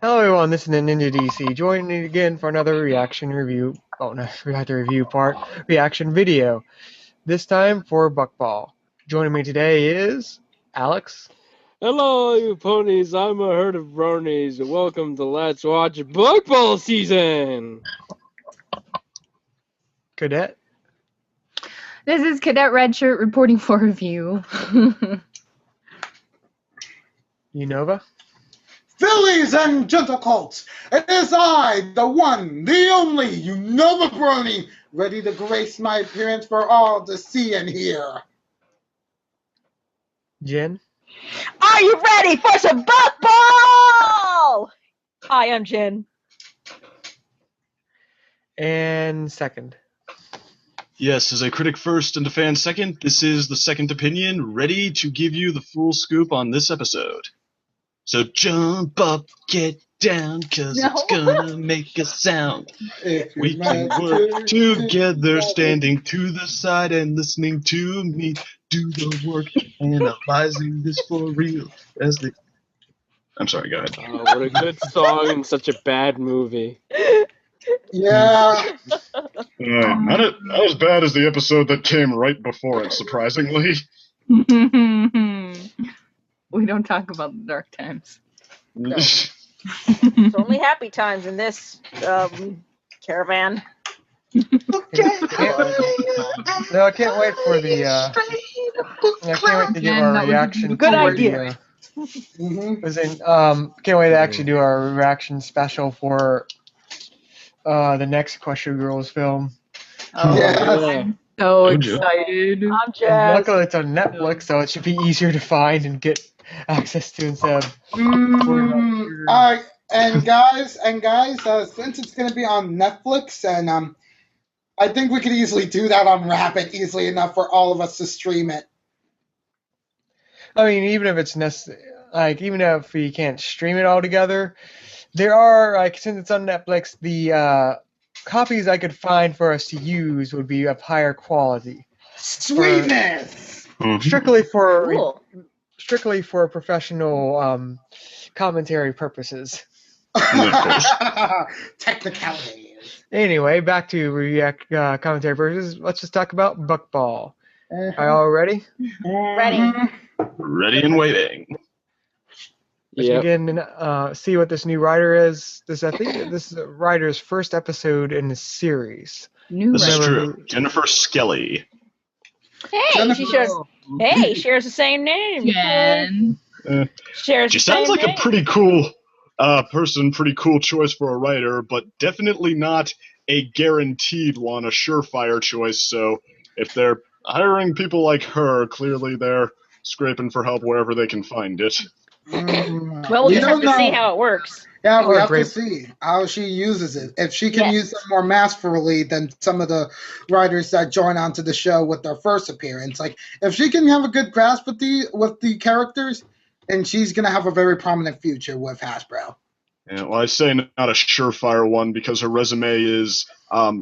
Hello everyone, this is Ninja DC, joining me again for another reaction review, Reactor review part, reaction video. This time for Buckball. Joining me today is Alex. Hello, you ponies. I'm a herd of bronies. Welcome to Let's Watch Buckball season. Cadet. This is Cadet Redshirt reporting for review. Unova. Fillies and gentlecolts, it is I, the one, the only, Unova Brony, ready to grace my appearance for all to see and hear. Jenn. Are you ready for some Buckball? Hi, I'm Jenn. And second. Yes, as a critic first and a fan second, this is the second opinion, ready to give you the full scoop on this episode. So jump up, get down, cause it's gonna make a sound. We can work together, standing to the side and listening to me do the work, analyzing this for real. I'm sorry, go ahead. Oh, what a good song and such a bad movie. Yeah. Not as bad as the episode that came right before it, surprisingly. We don't talk about the dark times. No. It's only happy times in this caravan. No, I can't wait for the. I can't wait to give our reaction. Good idea. Can't wait to actually do our reaction special for the next Question Girls film. Oh, Yeah. I'm so excited. I'm And jazzed. luckily it's on Netflix, so it should be easier to find and get access to instead of All right, and guys, since it's gonna be on Netflix, and I think we could easily do that on Rapid easily enough for all of us to stream it. I mean, even if it's necessary, even if we can't stream it all together, there are, since it's on Netflix, the copies I could find for us to use would be of higher quality. Sweetness. Strictly for Cool. professional commentary purposes. Technicalities. Anyway, back to commentary purposes. Let's just talk about Buckball. Are y'all ready? Ready. Ready and waiting. Let's begin and see what this new writer is. I think this is the writer's first episode in the series. New This is writer. true. Jennifer Skelly. Hey, she shares the same name. Jen. Shares She the same sounds like name. a pretty cool person, pretty cool choice for a writer, but definitely not a guaranteed one, a surefire choice. So if they're hiring people like her, clearly they're scraping for help wherever they can find it. Well, we just have to see how it works. Yeah, we Or have great- to see how she uses it. If she can Yes. use it more masterfully than some of the writers that join onto the show with their first appearance, like if she can have a good grasp with the characters, then she's gonna have a very prominent future with Hasbro. Yeah, well, I say not a surefire one because her resume is a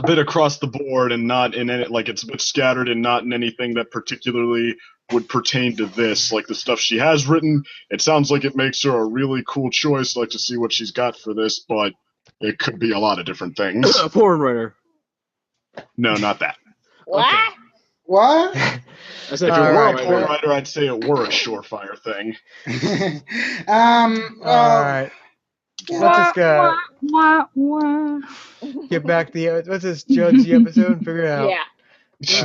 bit across the board and not in any, it's a bit scattered and not in anything that particularly would pertain to this. Like the stuff she has written, it sounds like it makes her a really cool choice. Like to see what she's got for this, but it could be a lot of different things. A porn writer. No, not that. What? What? I said All you're a right, porn For a writer. writer, I'd say it were a surefire thing. Alright. Let's just get back to let's just judge the episode and figure it out. Yeah.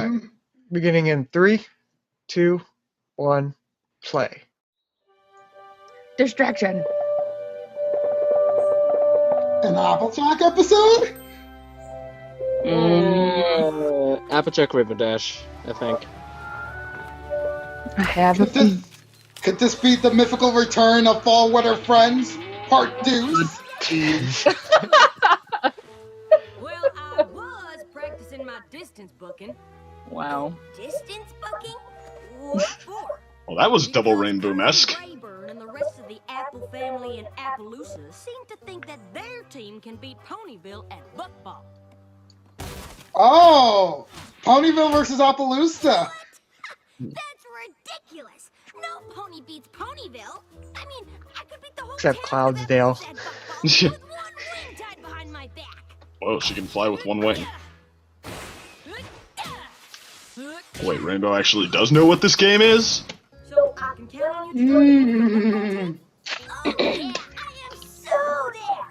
Alright. Beginning in 3, 2, 1, play. Distraction. An Applejack episode? Applejack River Dash, I think. I have a Could this be the mythical return of Fall Weather Friends, Part 2? Well, I was practicing my distance booking. Wow. Distance booking? What for? Well, that was double Rainbow-esque. Rayburn and the rest of the Apple family in Appaloosa seem to think that their team can beat Ponyville at Buckball. Oh! Ponyville versus Appaloosa! That's ridiculous! No No pony beats Ponyville. I mean, I could beat the whole Except town of Cloudsdale. Appaloosa at Buckball with one wing tied behind my back. Whoa, she can fly with one wing. Wait, Rainbow actually does know what this game is? So I can count on you to join me. Oh yeah, I am so there.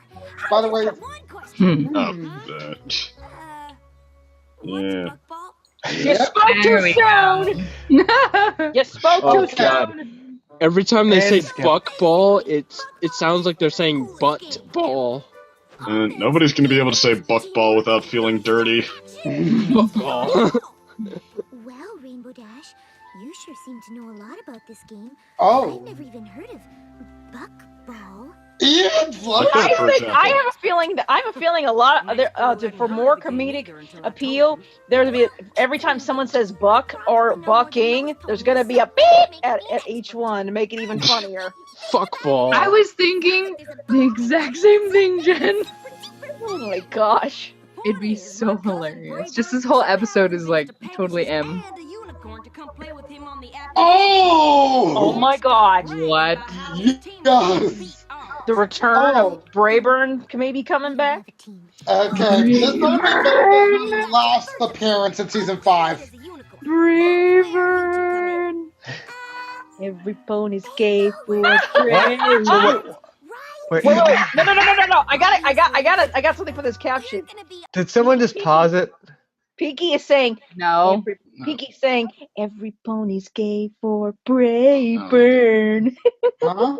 By the way, One question. Oh, What's yeah. Buckball? You Yep. spoke There too we soon. You spoke Oh too God! soon. Every time they And say skip. buckball, it sounds like they're saying butt ball. Nobody's gonna be able to say buckball without feeling dirty. Buckball. Well, Rainbow Dash, you sure seem to know a lot about this game. oh, I've never even heard of Buckball. yeah, Like that, for example. I have a feeling a lot for more comedic appeal. There's gonna be every time someone says buck or bucking, there's gonna be a beep at each one to make it even funnier. Fuckball. I was thinking the exact same thing, Jen. Oh my gosh. It'd be so hilarious. Just this whole episode is like totally M. oh, Oh my god. What? yes. The return Oh. of Brayburn may be coming back. Okay, this is gonna be Brayvern's last appearance in season 5. Brayburn. Every pony's gay for Brayburn. Wait, Wait. No. I got something for this caption. did someone just pause it? Peaky is saying, No. Peaky's saying, every pony's gay for Brayburn. Huh?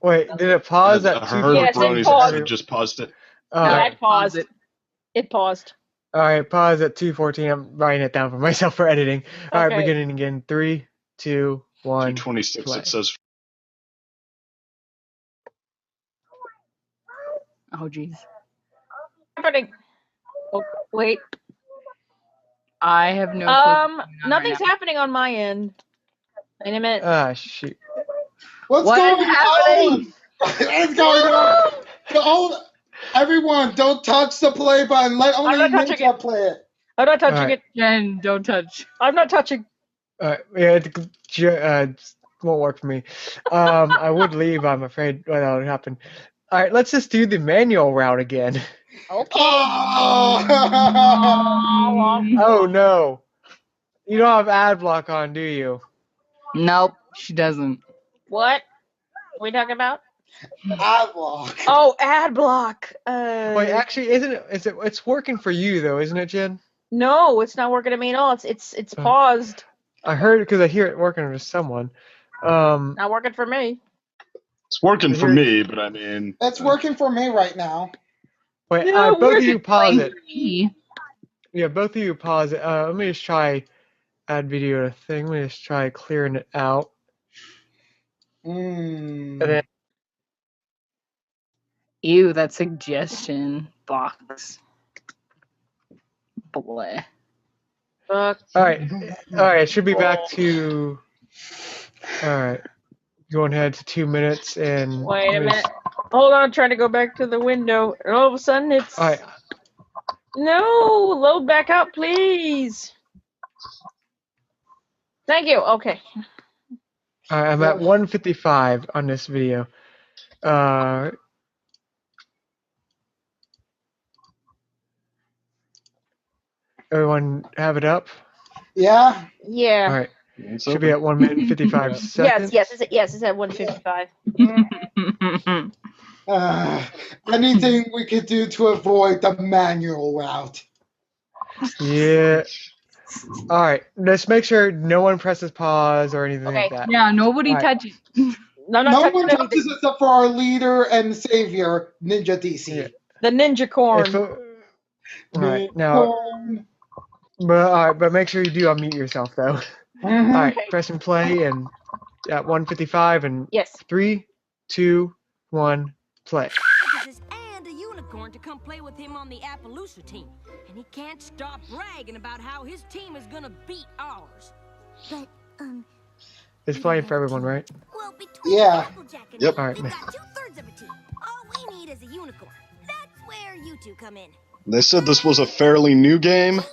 Wait, did it pause I at heard Yes, it Bronies paused. had just paused it. All Yeah, right. it paused. It paused. All right, pause at 2:14. I'm writing it down for myself for editing. All right, Okay. beginning again. 3, 2, 1. 226 play. it says. Oh, jeez. Happening. Oh, wait. I have no clue. what's going on Nothing's right now. happening on my end. Wait a minute. Ah, shoot. What's What going is happening? on? What's going on? Everyone, don't touch the play button. Let only I'm not touching Ninja it. play it. I'm not touching Alright. it. Jen, don't touch. I'm not touching. All right, yeah, it won't work for me. I would leave, I'm afraid. Well, that would happen. All right, let's just do the manual route again. Okay. Oh! Oh no, you don't have ad block on, do you? Nope, she doesn't. What? What are we talking about? Adblock. Oh, ad block. Wait, actually, isn't it? It's working for you though, isn't it, Jen? No, it's not working to me at all. It's paused. I heard because I hear it working for someone. Not working for me. It's working for me, but I mean. It's working for me right now. Wait, No, both of where's you it pause playing it. for me? Yeah, both of you pause it. Let me just try add video to thing. Let me just try clearing it out. And then, Ew, that suggestion box. Bleh. all right, it should be back to. All right, going ahead to 2 minutes and. Wait a minute. Hold on, trying to go back to the window. And all of a sudden it's... All right, No, load back up, please. Thank you. Okay. all right, I'm at 155 on this video. Everyone have it up? Yeah. Yeah. All right, should be at 1 minute and 55 seconds. Yes, it's at 155. Anything we could do to avoid the manual route. Yeah. All right, let's make sure no one presses pause or anything like Okay. that. Yeah, nobody All right. touches. No, I'm not No touching one anything. touches except for our leader and savior, Ninja DC. Yeah. The ninja corn. All right, now, but make sure you do unmute yourself though. All right, Okay. press and play, and at 155 and Yes. 3, 2, 1, play. And a unicorn to come play with him on the Appaloosa team. And he can't stop bragging about how his team is gonna beat ours. But, It's playing for everyone, right? Well, between Yeah. Applejack and Yep. me, All right. we've got 2/3 of a team. All we need is a unicorn. That's where you two come in. They said this was a fairly new game. No,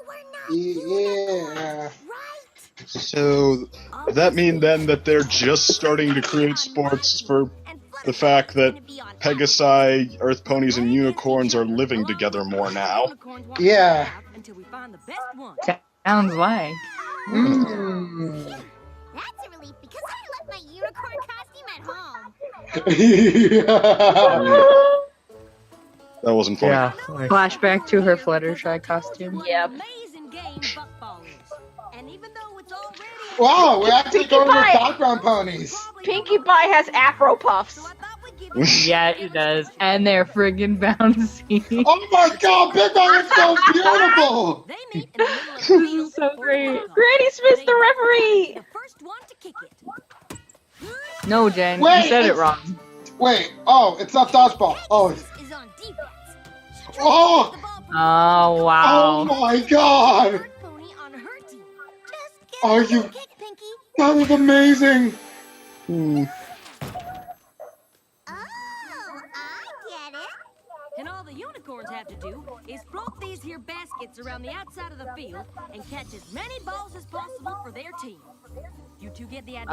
we're not Yeah. right? So, does that mean then that they're just starting to create sports for the fact that Pegasi, Earth Ponies, and Unicorns are living together more now? Yeah. Sounds like. Mm. That's a relief because I left my unicorn costume at home. That wasn't funny. Yeah. Like, Flashback to her Fluttershy costume. Yep. Amazing game Buckball is. And even though it's already Wow, we're actually Pinkie going with Pie. background ponies. Pinkie Pie has Afro puffs. Yeah, it does. And they're friggin' bouncy. Oh my god, Big Bang is so beautiful! They meet in the middle of the This field is so for great. Buckball. Granny Smith's the They referee. the first one to kick it. No, Jen, Wait, you said it it's- wrong. Wait, oh, it's not dodgeball. Oh, Pegasus is on defense. She tries to Oh. get the ball from Oh, oh wow. my god! Earth Pony on her team. Just get Are a you- kick, Pinky. That was amazing! Hmm. Oh, I get it. And all the unicorns have to do is float these here baskets around the outside of the field and catch as many balls as possible for their team. You two get the idea?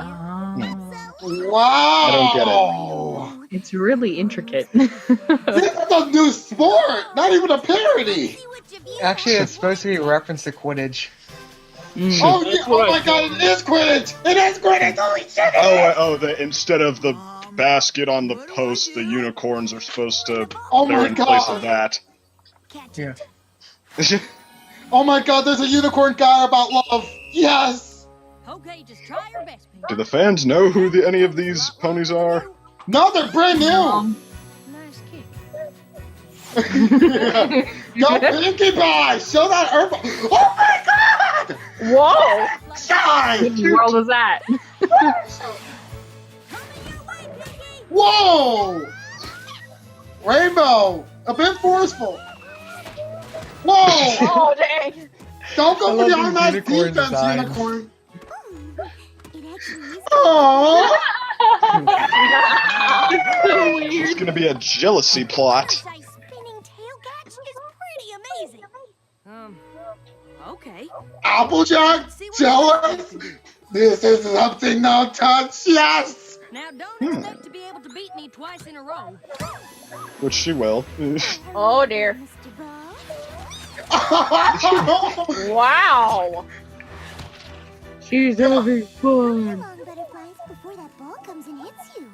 Oh, Wow! I don't get it's really intricate. This is a new sport! Not even a parody! See which of you actually, it's supposed to be a reference to Quidditch. Mm. Oh, That's yeah, what oh I my god, it is Quidditch! It is Quidditch! Holy shit! Instead of the basket on the post, the unicorns are supposed to. Oh They're my in place of god! that. Catch Yeah. it. Oh my god, there's a unicorn guy about love! Yes! Okay, just try your best, Pinky. Do the fans know who any of these ponies are? No, they're brand new! Nice kick. Go Pinkie Pie! Show that Earth! Oh my god! Whoa. Sky! What in the world is that? Whoa! Rainbow! A bit forceful! Whoa! Oh dang. Don't I go for love the these automatic unicorn defense, designs. unicorn! It actually is. Aww! It's gonna be a jealousy plot. Precise spinning tail catch is pretty amazing. Okay. Applejack? Jealous? This is something no touch, yes! Now don't expect to be able to beat me twice in a row. Which she will. Oh dear. Mr. Ball. Wow. She's having Come fun. along, butterflies, before that ball comes and hits you.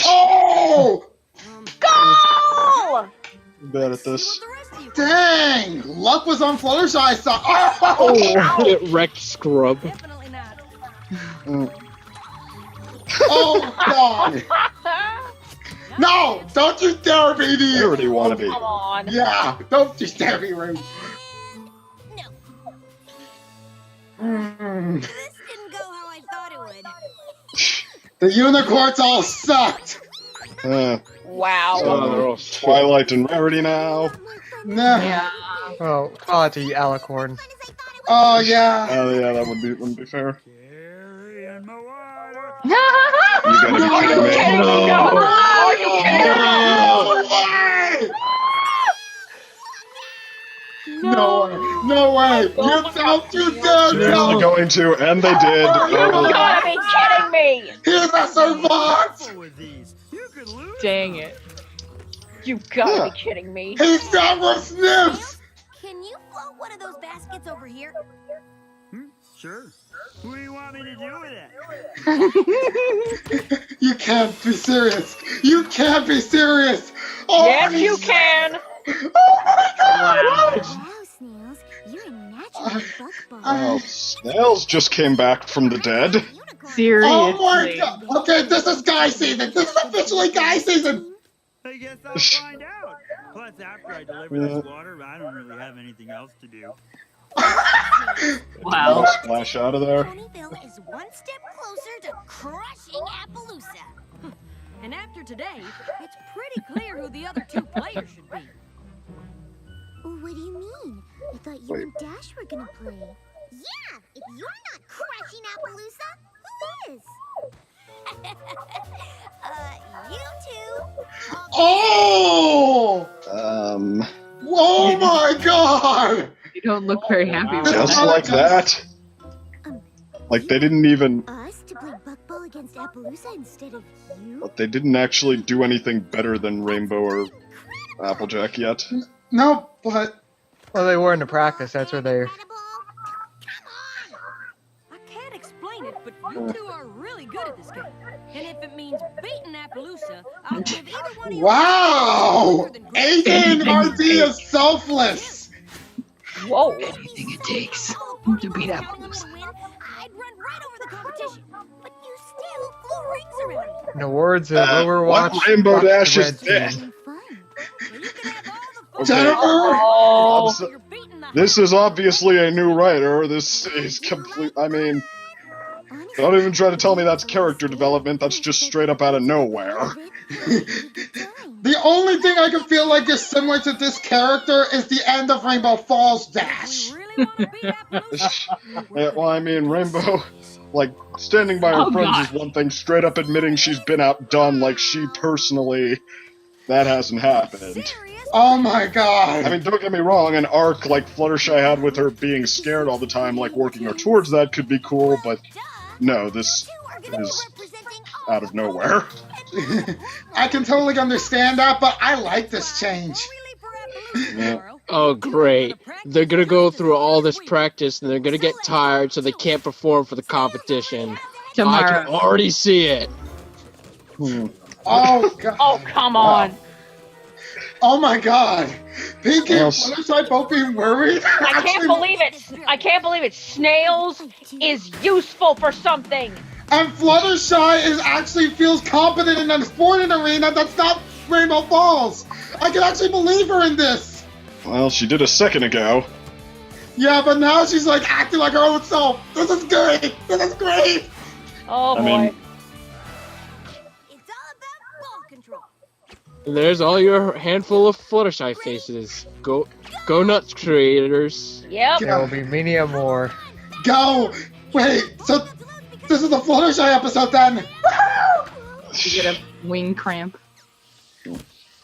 Oh! Goal! Bad at See this. what the rest of you Dang! Luck was on Fluttershy's side. Oh! Get wrecked, scrub. Definitely not. Oh god! No! Don't you dare be I the... already want to be. Come on. Yeah! Don't you dare be rude. No, Mm. this didn't go how I thought it would. The unicorns all sucked! Wow. Oh, they're all shit. Twilight and Rarity now. Nah. Yeah. Oh, call it the Alicorn. Oh yeah. Oh yeah, that wouldn't be fair. No! You gotta be Are you kidding me. kidding me? No. Are you kidding me? No way! No way! You don't you dare They're tell! going to, and they did. You Oh. gotta be kidding me. He's a savant! Dang it. You gotta Yeah. be kidding me. He's got with snips! Can you float one of those baskets over here? Sure. What do you want me to do with it? You can't be serious! You can't be serious! Oh, Yes, you can. Oh my god! Wow, Snails, you're a natural buckball. Oh, Snails just came back from the dead. Seriously. Oh my god! Okay, this is guy season! This is officially guy season! I guess I'll find out. Plus, after I deliver this water, I don't really have anything else to do. Wow. I'll splash out of there. Ponyville is one step closer to crushing Appaloosa. And after today, it's pretty clear who the other two players should be. What do you mean? I thought you and Dash were gonna play. Yeah, if you're not crushing Appaloosa, who is? You two. Oh! Oh my god! You don't look very happy with Just that. like that. Like they didn't even. Us to play Buckball against Appaloosa instead of you? But they didn't actually do anything better than Rainbow or Applejack yet. No, but Well, they were in the practice. That's where they're. I can't explain it, but you two are really good at this game. And if it means beating Appaloosa, I'll give either one of you... wow, Aiden RD is selfless. Whoa. Anything it takes to beat Appaloosa. I'd run right over the competition, but you still flew rings around me. In the words of Overwatch, what Rainbow fuck the Dash is red dead. team. Well, you can have all the fun. Jennifer, Oh. You're beating the This is obviously a new writer. This is complete. I mean, don't even try to tell me that's character development. That's just straight up out of nowhere. the only thing I can feel like is similar to this character is the end of Rainbow Falls Dash. You really want to beat Appaloosa? Yeah, well, I mean, Rainbow, like, standing by her Oh, friends God. is one thing. Straight up admitting she's been outdone, like, she personally, that hasn't happened. Oh my god. I mean, don't get me wrong, an arc like Fluttershy had with her being scared all the time, like, working her towards that could be cool, but no, this is out of nowhere. I can totally understand that, but I like this change. Yeah. Oh, great. They're gonna go through all this practice and they're gonna get tired so they can't perform for the competition. I can Tomorrow. already see it. Oh god. Oh, come on. Oh my god. Pinky and Well, Fluttershy both being worried. I can't believe it. I can't believe it. Snails is useful for something. And Fluttershy is actually feels competent in a sporting arena that's not Rainbow Falls. I can actually believe her in this. Well, she did a second ago. Yeah, but now she's like acting like her own self. This is great. This is great. Oh I boy. mean, It's all about ball control. And there's all your handful of Fluttershy faces. Go nuts, creators. Yep. There will be many a more. Go. Wait. So this is the Fluttershy episode then. You get a wing cramp.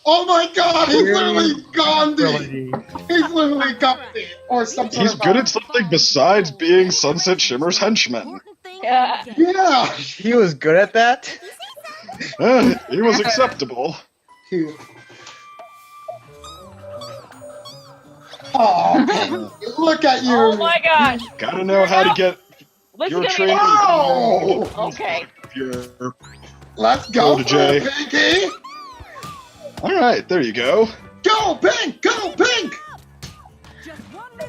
Oh my god, he's literally Gandhi. Ability. He's literally Gandhi. Or something. he's good at something besides being Sunset Shimmer's henchman. Important thing Yeah. Yeah. He was good at that. He was acceptable. Oh, look at you. Oh my god. Gotta know how to get Listen your to me training. now. Oh. Okay. Your... Let's go, Go to Jay. Pinky. All right, there you go. Go, Pink. Go, Pink.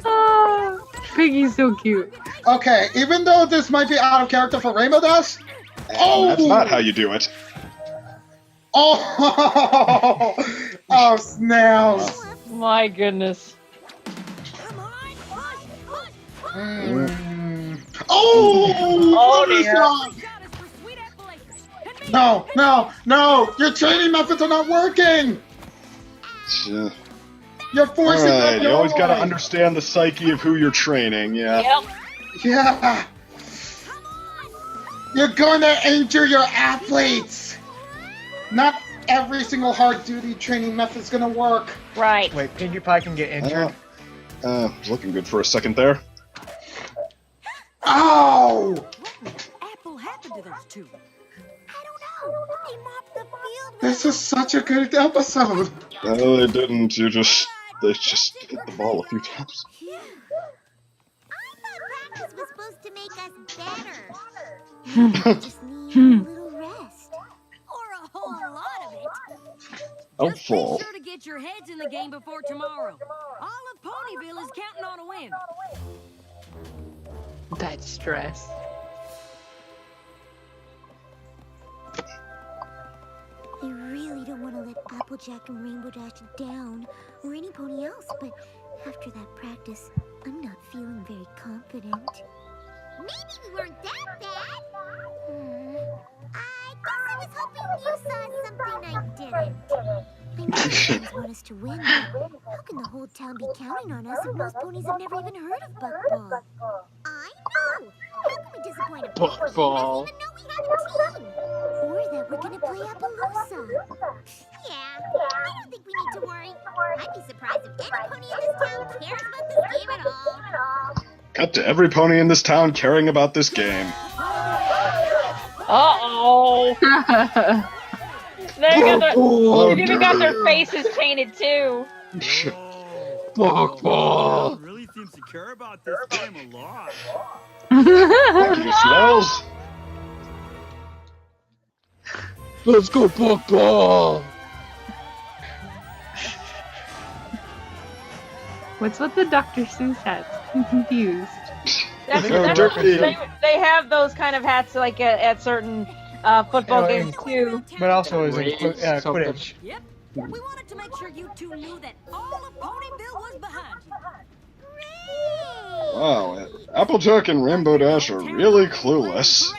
Oh, Piggy's so cute. Okay, even though this might be out of character for Rainbow Dash. Oh. That's not how you do it. Oh. Oh, Snails. My goodness. Come on, push, push, push. Oh. Oh, dear. Fluttershy. Shot is for sweet Appalachians. And me, No, no, no! Your training methods are not working! Yeah. You're forcing them Alright, you your always gotta way. understand the psyche of who you're training, yeah. Yep. Yeah! You're going to injure your athletes! Not every single hard-duty training method's gonna work. Right. Wait, Pinkie Pie can get injured. Was looking good for a second there. Ow! what the apple happened to those two? I don't know. They mopped the field. This is such a good episode. No, they didn't. They just hit the ball a few times. I thought practice was supposed to make us better. We just need a little rest. Or a whole lot of it. Helpful. Just be sure to get your heads in the game before tomorrow. All of Ponyville is counting on a win. That stress. I really don't want to let Applejack and Rainbow Dash down, or any pony else, but after that practice, I'm not feeling very confident. Maybe we weren't that bad. I guess I was hoping you saw something I didn't. I know the ponies want us to win, but how can the whole town be counting on us if most ponies have never even heard of Buckball? I know! How can we disappoint a pony that Buckball. doesn't even know we have a team? Or that we're gonna play Appaloosa. Yeah, I don't think we need to worry. I'd be surprised if any pony in this town cares about this game at all. Cut to every pony in this town caring about this game. Uh-oh. They've even got their faces painted, too. Buckball. Really seems to care about this game a lot. Thank you, Snails. Let's go, Buckball. What's with the Dr. Seuss hats? I'm confused. They have those kind of hats like at certain football games too. But also as in Quidditch. Yep. We wanted to make sure you two knew that all of Ponyville was behind you. Wow, Applejack and Rainbow Dash are really clueless.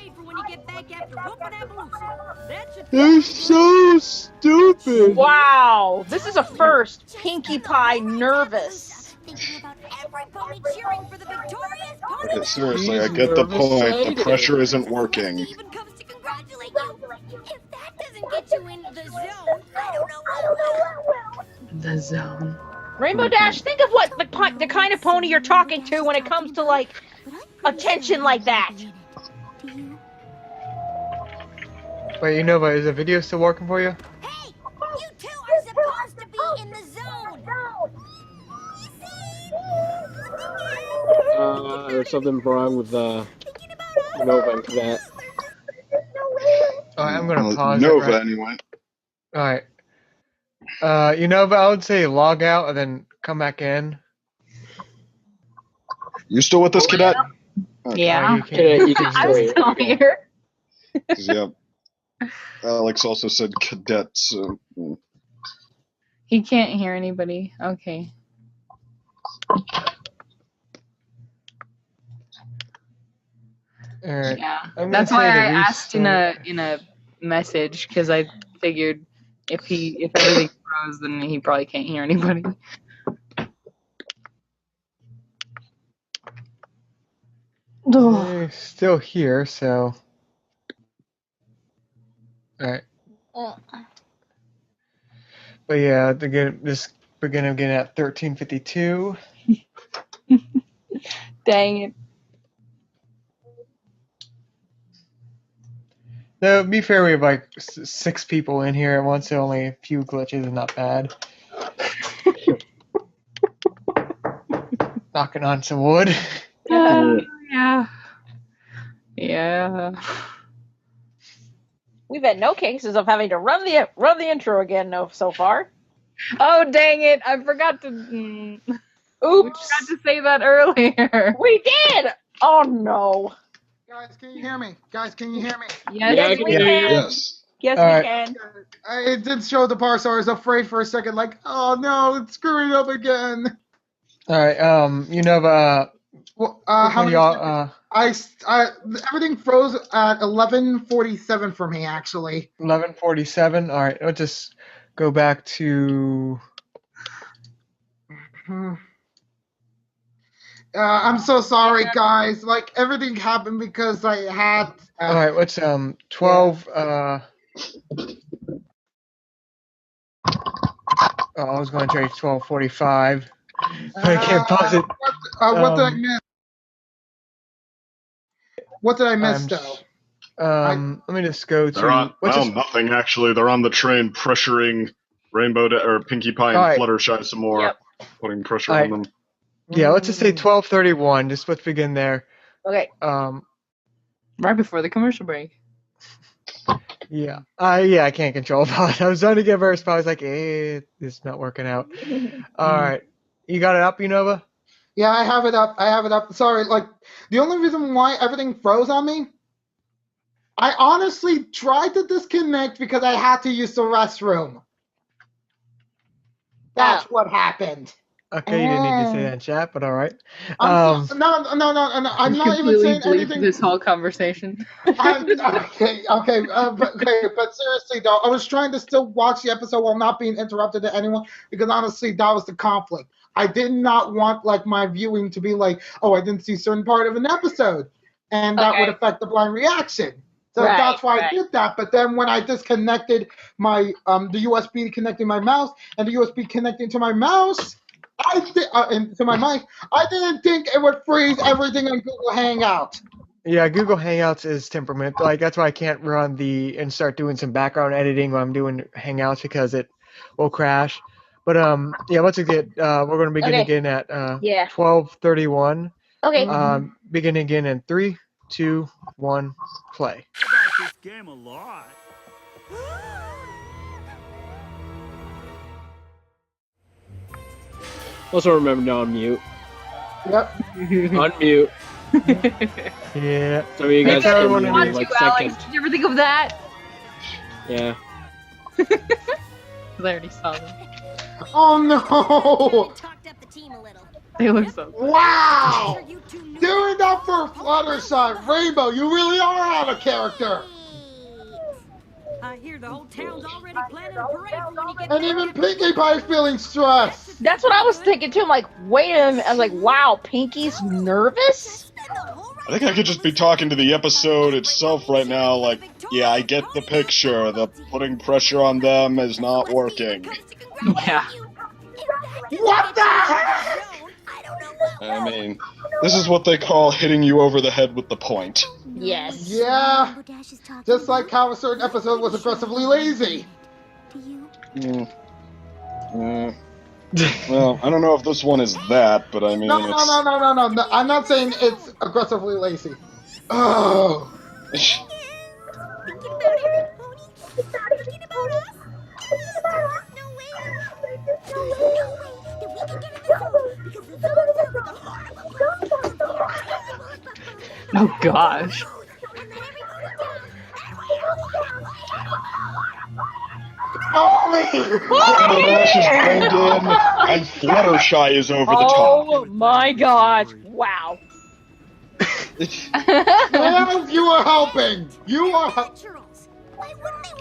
They're so stupid. Wow, this is a first. Pinkie Pie nervous. Okay, seriously, I get the point. The pressure isn't working. If that doesn't get you into the zone, I don't know what will. The zone. Rainbow Dash, think of what the kind of pony you're talking to when it comes to like attention like that. Wait, Unova, is the video still working for you? Hey, you two are supposed to be in the zone. There's something wrong with Nova and that. Alright, I'm gonna pause Nova, it right. anyway. Alright. Unova, I would say log out and then come back in. You still with us, Cadet? Okay. Yeah. You can I'm still here. Yep. Alex also said Cadet, so... He can't hear anybody. Okay. Alright. Yeah. I'm That's gonna why say I the asked in a message, because I figured if everything froze, then he probably can't hear anybody. They're still here, so... Alright. But yeah, this beginning again at 13:52. Dang it. No, to be fair, we have like 6 people in here at once, so only a few glitches is not bad. Knocking on some wood. Yeah. Yeah. We've had no cases of having to run the intro again so far. Oh, dang it. I forgot to... Oops. We forgot to say that earlier. We did! Oh, no. Guys, can you hear me? Guys, can you hear me? Yes, we can. Yes. Yes, All we right. can. It did show the bar, so I was afraid for a second, like, oh no, it's screwing up again. Alright, Unova, Well, how many? y'all, I everything froze at 11:47 for me, actually. 11:47. Alright, let's just go back to... I'm so sorry, guys. Like, everything happened because I had... Alright, what's 12, Oh, I was going to try 12:45. I can't pause it. What did I miss? What did I miss, though? Let me just go They're on, to... nothing actually. They're on the train pressuring or Pinkie Pie and Alright. Fluttershy some more. Yep. Putting pressure on them. Yeah, let's just say 12:31. Just let's begin there. Okay. Right before the commercial break. Yeah. I can't control it. I was trying to get verse, but I was like, it's not working out. Alright. You got it up, Unova? Yeah, I have it up. Sorry, like, the only reason why everything froze on me, I honestly tried to disconnect because I had to use the restroom. That's what happened. Okay, you didn't need to say that in chat, but alright. No, I'm not even saying anything. This whole conversation. Okay, but seriously though, I was trying to still watch the episode while not being interrupted to anyone, because honestly, that was the conflict. I did not want like my viewing to be like, oh, I didn't see a certain part of an episode, and that would affect the blind reaction. So Right, that's why I right. did that. But then when I disconnected my the USB connecting my mouse and the USB connecting to my mouse, and to my mic, I didn't think it would freeze everything on Google Hangout. Yeah, Google Hangouts is temperament. Like that's why I can't run and start doing some background editing when I'm doing Hangouts because it will crash. But yeah, let's get we're gonna begin Okay. again at Yeah. 12:31. Okay. Begin again in 3, 2, 1, play. I like this game a lot. Also remember to unmute. Yep. Unmute. Yeah. Some of you guys Maybe I can want mute to in be- like Alex, seconds. did you ever think of that? Yeah. 'Cause I already saw them. Oh no! Talked up the team a little. They look so. Wow! You two know Doing that for Fluttershy, Rainbow, you really are out of character. I hear the whole town's already planning a parade for when you get And even Pinkie Pie's feeling stressed. That's what I was thinking too. I'm like, wait a minute. I was like, wow, Pinky's nervous? I think I could just be talking to the episode itself right now, like, yeah, I get the picture. The putting pressure on them is not working. Yeah. What the heck? I mean, this is what they call hitting you over the head with the point. Yes. Yeah, Rainbow Dash is talking just like about how a certain episode was aggressively lazy. Do you? Well, I don't know if this one is that, but I mean, No, I'm not saying it's aggressively lazy. Oh. it's... Thinking about every pony? Thinking about us? Thinking about us? No way. There's no way that we can get in the zone because the zone sounds like a horrible place to be. Oh gosh. And then every pony down. Dash is reined in, and Fluttershy is over the Oh top. my gosh. Wow. Yes, you are helping. You are.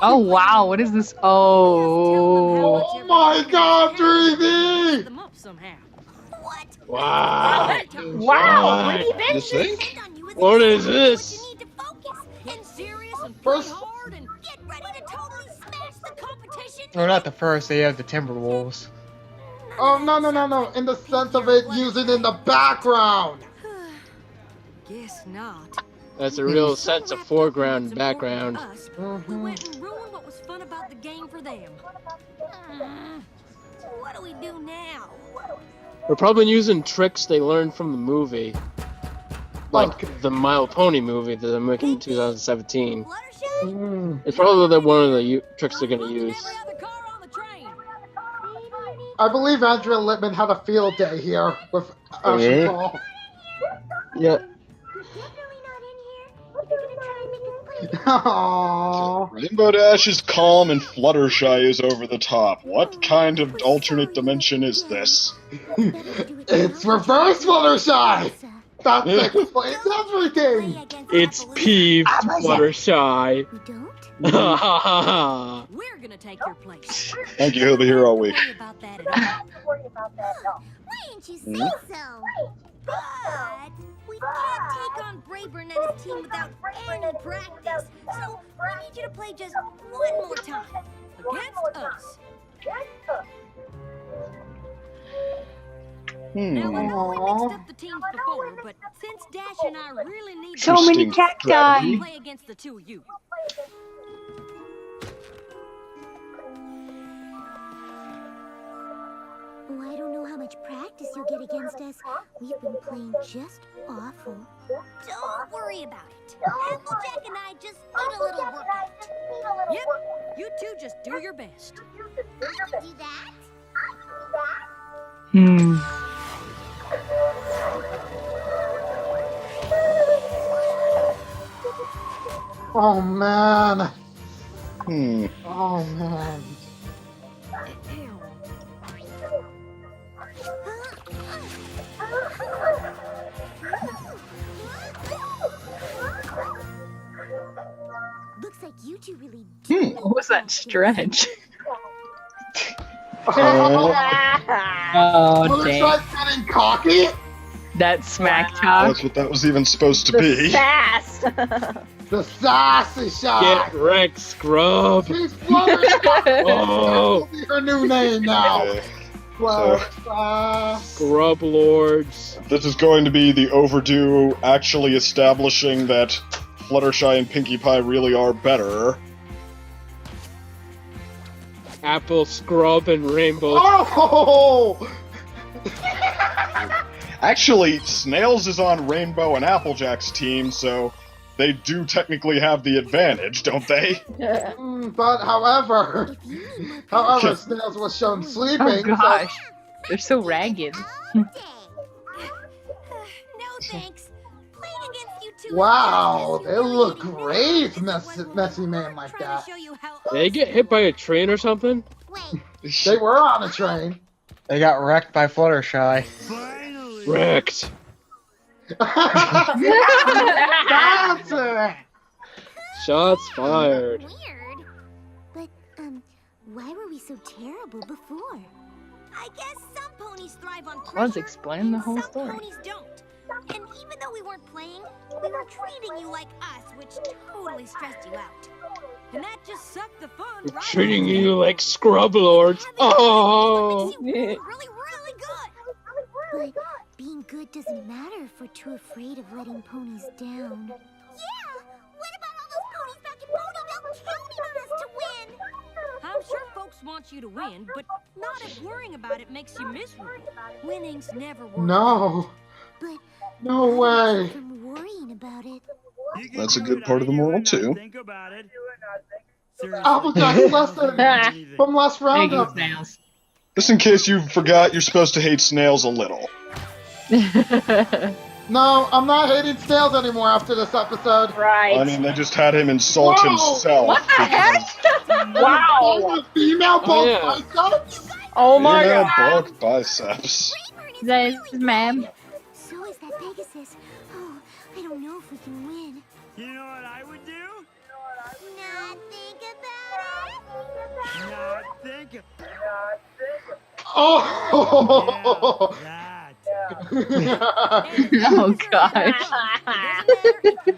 Oh wow, what is this? Oh. Oh my God, 3D! them up somehow. What? Wow. Wow. What? Pretty You vintage. think? What is this? You need to focus Get serious and First- play hard and get ready to totally smash the competition. Well, not the first. They have the Timberwolves. Oh no! In the sense of it using in the background. guess not. That's a real sense of foreground and background. We went and ruined what was fun about the game for them. What do we do now? We're probably using tricks they learned from the movie. Like the My Little Pony movie that they're making in 2017. Fluttershy? It's probably one of the tricks they're gonna use. Every other car on the train. I believe Andrea Lippman had a field day here with Ashley Paul. Yeah. Definitely not in here. We're gonna try and make a play. Aww. Rainbow Dash is calm and Fluttershy is over the top. What kind of alternate dimension is this? It's reverse Fluttershy! That explains everything! It's peeved Fluttershy. We don't? Ha ha ha ha. We're gonna take your place. Thank you, he'll be here all week. Don't worry about that at all. Why didn't you say so? But we can't take on Brayburn and his team without any practice. So we need you to play just one more time. Against us. Now, I know we mixed up the teams before, but since Dash and I really need So many Interesting cacti. strategy. play against the two of you. Oh, I don't know how much practice you'll get against us. We've been playing just awful. Don't worry about it. Applejack and I just need a little workout. Yep, you two just do your best. I can do that. Hmm. Oh man. Hmm. Oh man. Looks like you two really do. What was that stretch? Oh, Oh Fluttershy dang. getting cocky? That smack talk. That's what that was even supposed to be. Fast. The sassy shot. Get wrecked, scrub. She's Fluttershy. Oh. That will be her new name now. Okay. Fluttershy. Scrub lords. This is going to be the overdue actually establishing that Fluttershy and Pinkie Pie really are better. Apple, scrub, and rainbow. Oh! Actually, Snails is on Rainbow and Applejack's team, so they do technically have the advantage, don't they? But however, Snails was shown sleeping. Oh gosh, they're so ragged. No thanks. Playing against you two. Wow, they look great, messy man like that. Did they get hit by a train or something? They were on a train. They got wrecked by Fluttershy. Finally. Wrecked. That's it. Shots fired. Weird. But why were we so terrible before? I guess some ponies thrive on pressure. Let's explain the whole some story. Ponies don't. And even though we weren't playing, we were treating you like us, which totally stressed you out. And that just sucked the fun, We're right? treating you like scrub lords. Oh. Really, really good. But being good doesn't matter if we're too afraid of letting ponies down. Yeah! What about all those ponies back in Ponyville counting on us to win? I'm sure folks want you to win, but not if worrying about it makes you miserable. Winning's never worth No. But No way. from worrying about it. You can That's a do good it, part I of the do moral, it, I too. Think about it. Seriously. Applejack's lesson from last Thank you, roundup. Snails. Just in case you forgot, you're supposed to hate Snails a little. No, I'm not hating Snails anymore after this episode. Right. I mean, they just had him insult Whoa! himself. What the heck? Wow. Female both yeah. biceps? Oh my Female god. bulk biceps. Yes, ma'am. So is that Pegasus. Oh, I don't know if we can win. You know what I would do? Not think about it. Not think Oh! that. Oh gosh.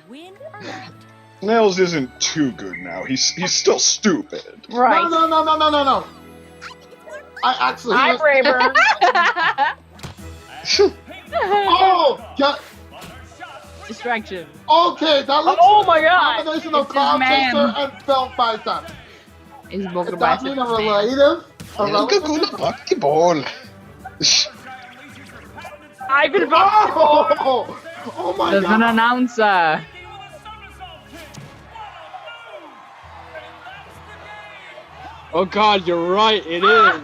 Win or not. Snails isn't too good now. He's still stupid. Right. No. I actually. Hi, Rayburn. Oh! Yeah, Distraction. okay, that looks Oh my like a god. combination of It's his Cloud man. Chaser and Belt Biceps. Is Does Boca that mean a relative? A relative? Buckball. I've been Oh! Oh my There's an god. announcer. Oh god, you're right, it is.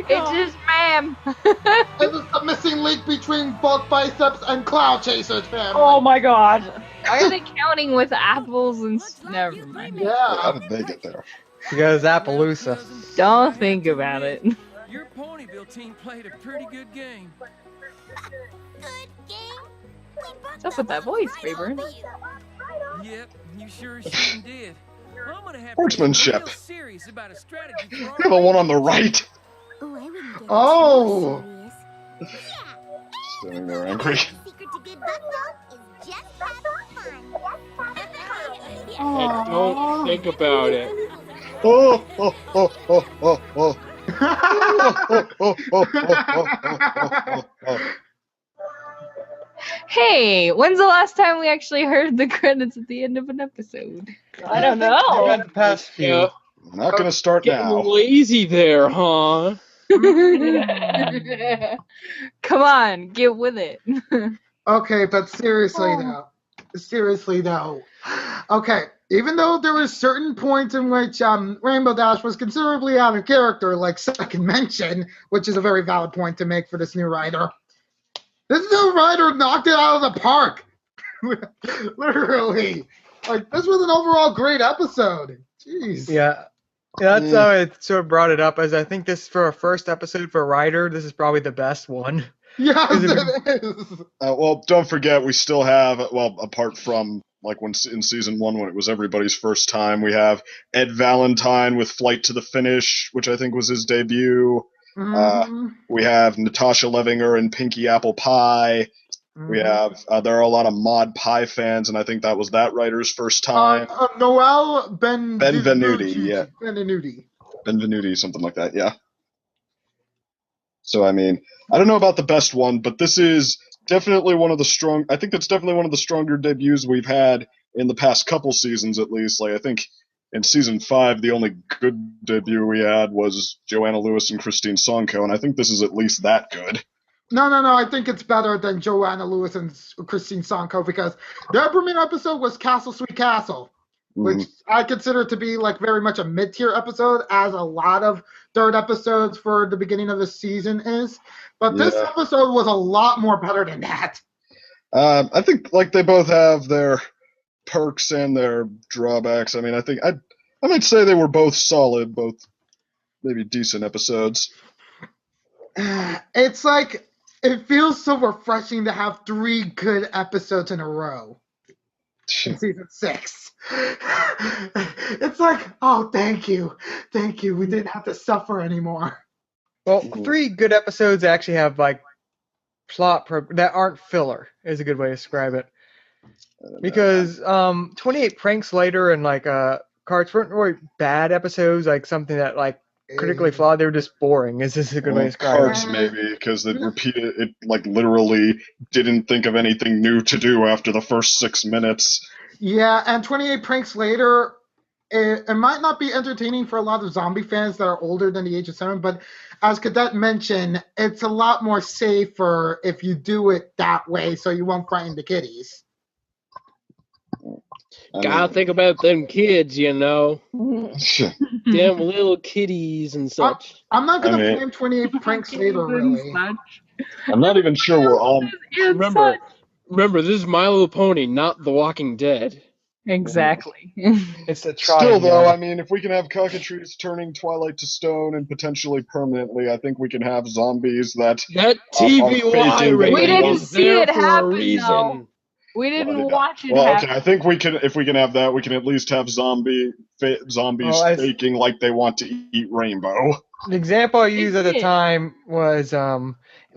It's his ma'am. This is the missing link between Bulk Biceps and Cloud Chaser's family. Oh my god. Why are they counting with apples and never mind. How Yeah. did they get there? Because Appaloosa. Don't think about it. Your Ponyville team played a pretty good game. Good game. What's up with that voice, Rayburn? Yep, you sure as shit did. I'm gonna have Sportsmanship. to get real serious about a strategy for our You're the one on the right. Oh, I wouldn't get Oh. too serious. Standing there angry. Secret to good Buckball is just having fun. And don't think about it. Oh, oh, oh, oh, oh, oh. Oh, oh, oh, oh, oh. Hey, when's the last time we actually heard the credits at the end of an episode? I don't I've know. had the past few. Yeah, Not gonna start getting now. lazy there, huh? Come on, get with it. Okay, but seriously though. Okay, even though there were certain points in which Rainbow Dash was considerably out of character, like second mention, which is a very valid point to make for this new writer. This new writer knocked it out of the park. Literally. Like, this was an overall great episode. Jeez. Yeah. That's how it sort of brought it up, as I think this, for a first episode for a writer, this is probably the best one. Yes, Is it- it is. Well, don't forget, we still have, well, apart from like when in season 1 when it was everybody's first time, we have Ed Valentine with Flight to the Finish, which I think was his debut. Mhm. We have Natasha Levinger and Pinky Apple Pie. We have there are a lot of Maud Pie fans, and I think that was that writer's first time. Noel Benvenuti, yeah. Benvenuti, something like that, yeah. So, I mean, I don't know about the best one, but this is definitely one of the I think that's definitely one of the stronger debuts we've had in the past couple seasons, at least. Like, I think in season 5, the only good debut we had was Joanna Lewis and Christine Sonko, and I think this is at least that good. No, I think it's better than Joanna Lewis and Christine Sonko, because their premiere episode was Castle Sweet Castle, which I consider to be like very much a mid-tier episode, as a lot of third episodes for the beginning of the season is. But this episode was a lot more better than that. I think like they both have their perks and their drawbacks. I mean, I think I might say they were both solid, both maybe decent episodes. It's like, it feels so refreshing to have 3 good episodes in a row in season 6. It's like, oh, thank you. We didn't have to suffer anymore. Well, 3 good episodes actually have like plot that aren't filler is a good way to describe it. Because 28 Pranks Later and like Cards weren't really bad episodes, like something that like critically flawed. They were just boring. Is this a good way to describe Cards it? Maybe, because it repeated it, like literally didn't think of anything new to do after the first 6 minutes. Yeah, and 28 Pranks Later, it might not be entertaining for a lot of zombie fans that are older than the age of 7, but as Cadet mentioned, it's a lot more safer if you do it that way, so you won't frighten the kiddies. Gotta think about them kids, you know. Them little kitties and such. I'm not going to blame 28 Pranks Later, really. I'm not even sure we're on. Remember, this is My Little Pony, not The Walking Dead. Exactly. It's a Still, though, I mean, if we can have cockatrices turning Twilight to stone and potentially permanently, I think we can have zombies that TVY rating. We didn't see it happen, though. We didn't watch it happen. Okay, I think if we can have that, we can at least have zombies faking like they want to eat Rainbow. The example I used at the time was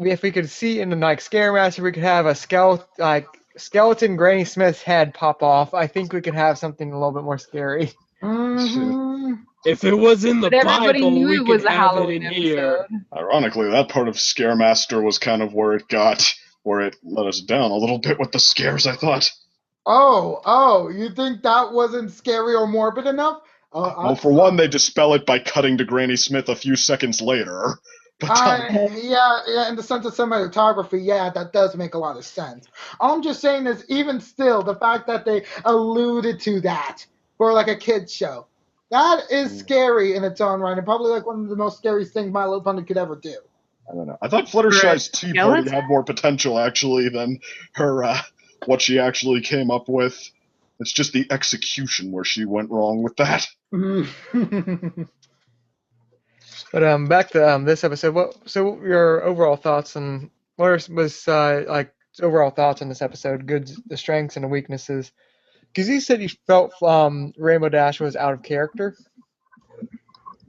if we could see in the like Scaremaster, we could have a skeleton Granny Smith's head pop off. I think we could have something a little bit more scary. If it was in the Bible, we could have it in here. Ironically, that part of Scaremaster was kind of where it let us down a little bit with the scares, I thought. Oh, you think that wasn't scary or morbid enough? Well, for one, they dispel it by cutting to Granny Smith a few seconds later. But, yeah, in the sense of cinematography, yeah, that does make a lot of sense. All I'm just saying is, even still, the fact that they alluded to that for like a kid's show, that is scary in its own right, and probably like one of the most scariest things My Little Pony could ever do. I don't know. I thought Fluttershy's tea party had more potential, actually, than her what she actually came up with. It's just the execution where she went wrong with that. But back to this episode. What your overall thoughts on what was like overall thoughts on this episode? The strengths and the weaknesses. Because you said you felt Rainbow Dash was out of character.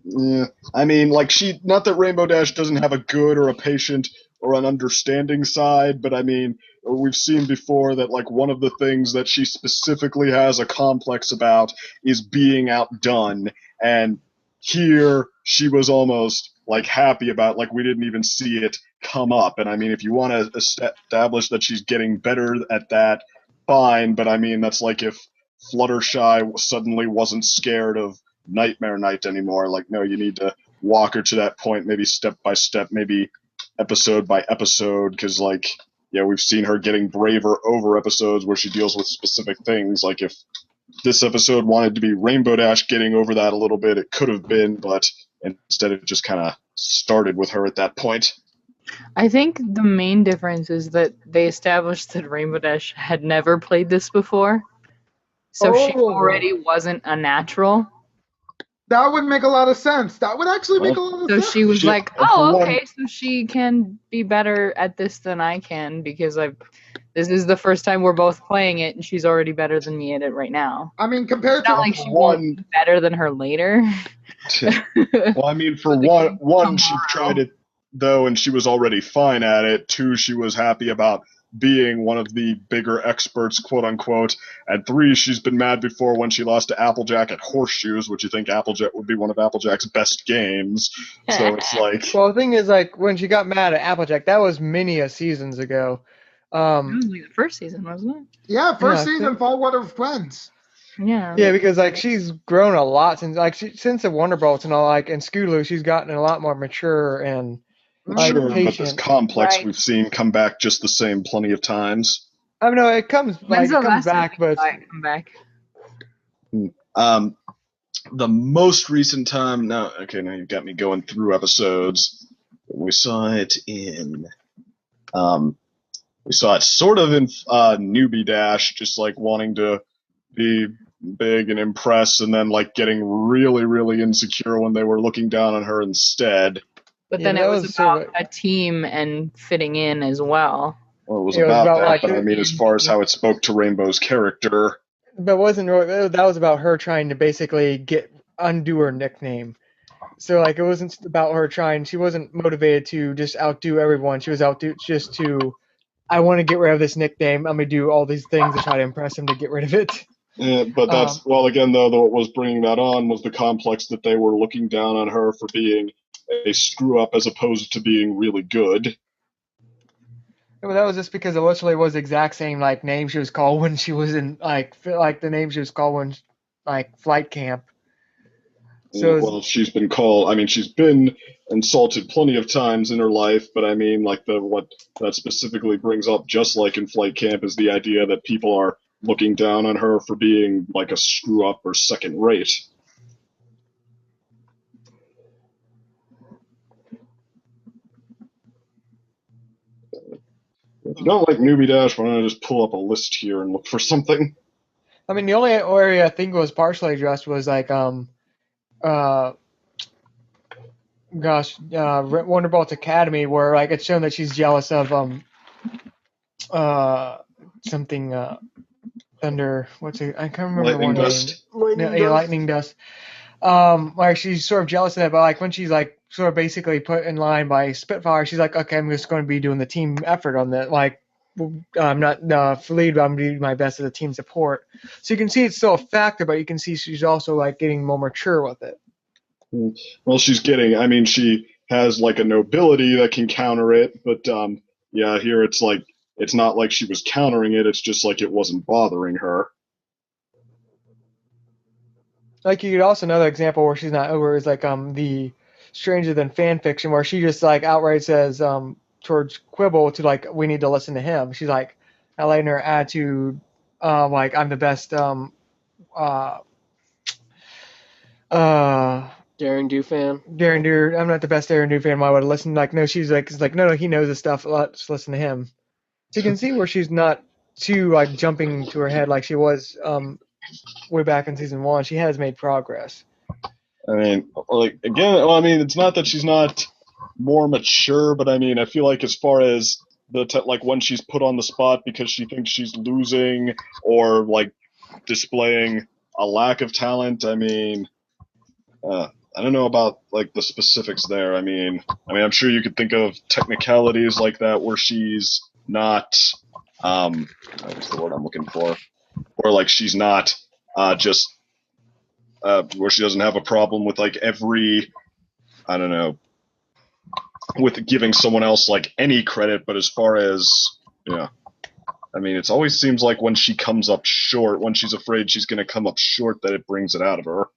Yeah, I mean, like not that Rainbow Dash doesn't have a good or a patient or an understanding side, but I mean, we've seen before that like one of the things that she specifically has a complex about is being outdone, and here she was almost like happy about, like, we didn't even see it come up. And I mean, if you want to establish that she's getting better at that, fine, but I mean, that's like if Fluttershy suddenly wasn't scared of Nightmare Night anymore. Like, no, you need to walk her to that point, maybe step by step, maybe episode by episode, because like, yeah, we've seen her getting braver over episodes where she deals with specific things. Like, if this episode wanted to be Rainbow Dash getting over that a little bit, it could have been, but instead it just kind of started with her at that point. I think the main difference is that they established that Rainbow Dash had never played this before, so she already wasn't a natural. That would make a lot of sense. That would actually make a lot of sense. So she was like, oh, okay, so she can be better at this than I can, because this is the first time we're both playing it, and she's already better than me at it right now. I mean, compared to... It's not like she won't be better than her later. Well, I mean, for one, she tried it, though, and she was already fine at it. 2, she was happy about being one of the bigger experts, quote unquote, and 3, she's been mad before when she lost to Applejack at Horseshoes, which you think Applejack would be one of Applejack's best games. So it's like, well, the thing is, like, when she got mad at Applejack, that was many a seasons ago. Only the first season, wasn't it? Yeah, first Yeah, season, Fall Water Friends. Yeah. Yeah, because like she's grown a lot since the Wonder Bolts and all, like, and Scootaloo, she's gotten a lot more mature and like sure, but this patient. complex Right. we've seen come back just the same plenty of times. I mean, no, it comes When's the last time back, you but saw it come back? The most recent time, now you got me going through episodes. We saw it in, we saw it sort of in Newbie Dash, just like wanting to be big and impress, and then like getting really, really insecure when they were looking down on her instead. But Yeah, then that it was was about sort of- a team and fitting in as well. Well, it was It was about about, that, like, but I mean, as far as how it spoke to Rainbow's character, But wasn't really, that was about her trying to basically undo her nickname. So like it wasn't about her trying. She wasn't motivated to just outdo everyone. She was just to, I want to get rid of this nickname. I'm gonna do all these things to try to impress him to get rid of it. yeah, but that's, well, again, though, what was bringing that on was the complex that they were looking down on her for being a screw-up as opposed to being really good. Well, that was just because it literally was the exact same like name she was called when she was in like the name she was called when like flight camp. So Well, she's been called, I mean, she's been insulted plenty of times in her life, but I mean, like, what that specifically brings up, just like in Flight Camp, is the idea that people are looking down on her for being like a screw-up or second rate. If you don't like Newbie Dash, why don't I just pull up a list here and look for something? I mean, the only area I think was partially addressed was like Wonderbolt's Academy, where like it's shown that she's jealous of something Thunder. What's it? I can't remember Lightning one Dust. name. Yeah, Lightning Dust. Like she's sort of jealous of that, but like when she's like sort of basically put in line by Spitfire, she's like, okay, I'm just going to be doing the team effort on that. Like I'm not for lead, but I'm doing my best as a team support. So you can see it's still a factor, but you can see she's also like getting more mature with it. Well, I mean, she has like a nobility that can counter it, but yeah, here it's like, it's not like she was countering it, it's just like it wasn't bothering her. Like you could also another example where she's not over is like the Stranger Than fan fiction, where she just like outright says towards Quibble to like, we need to listen to him. She's like outlining her attitude, like I'm the best Daring Do fan. Darren Do. I'm not the best Darren Do fan. Why would I listen? Like no, she's like, it's like no, he knows the stuff. Let's listen to him. So you can see where she's not too like jumping to her head like she was way back in season 1. She has made progress. I mean, like, again, well, I mean, it's not that she's not more mature, but I mean, I feel like as far as like when she's put on the spot because she thinks she's losing or like displaying a lack of talent, I mean, I don't know about like the specifics there. I mean, I'm sure you could think of technicalities like that where she's not, what's the word I'm looking for? Or like she's not just where she doesn't have a problem with like every, I don't know, with giving someone else like any credit, but as far as, I mean, it always seems like when she comes up short, when she's afraid she's going to come up short, that it brings it out of her.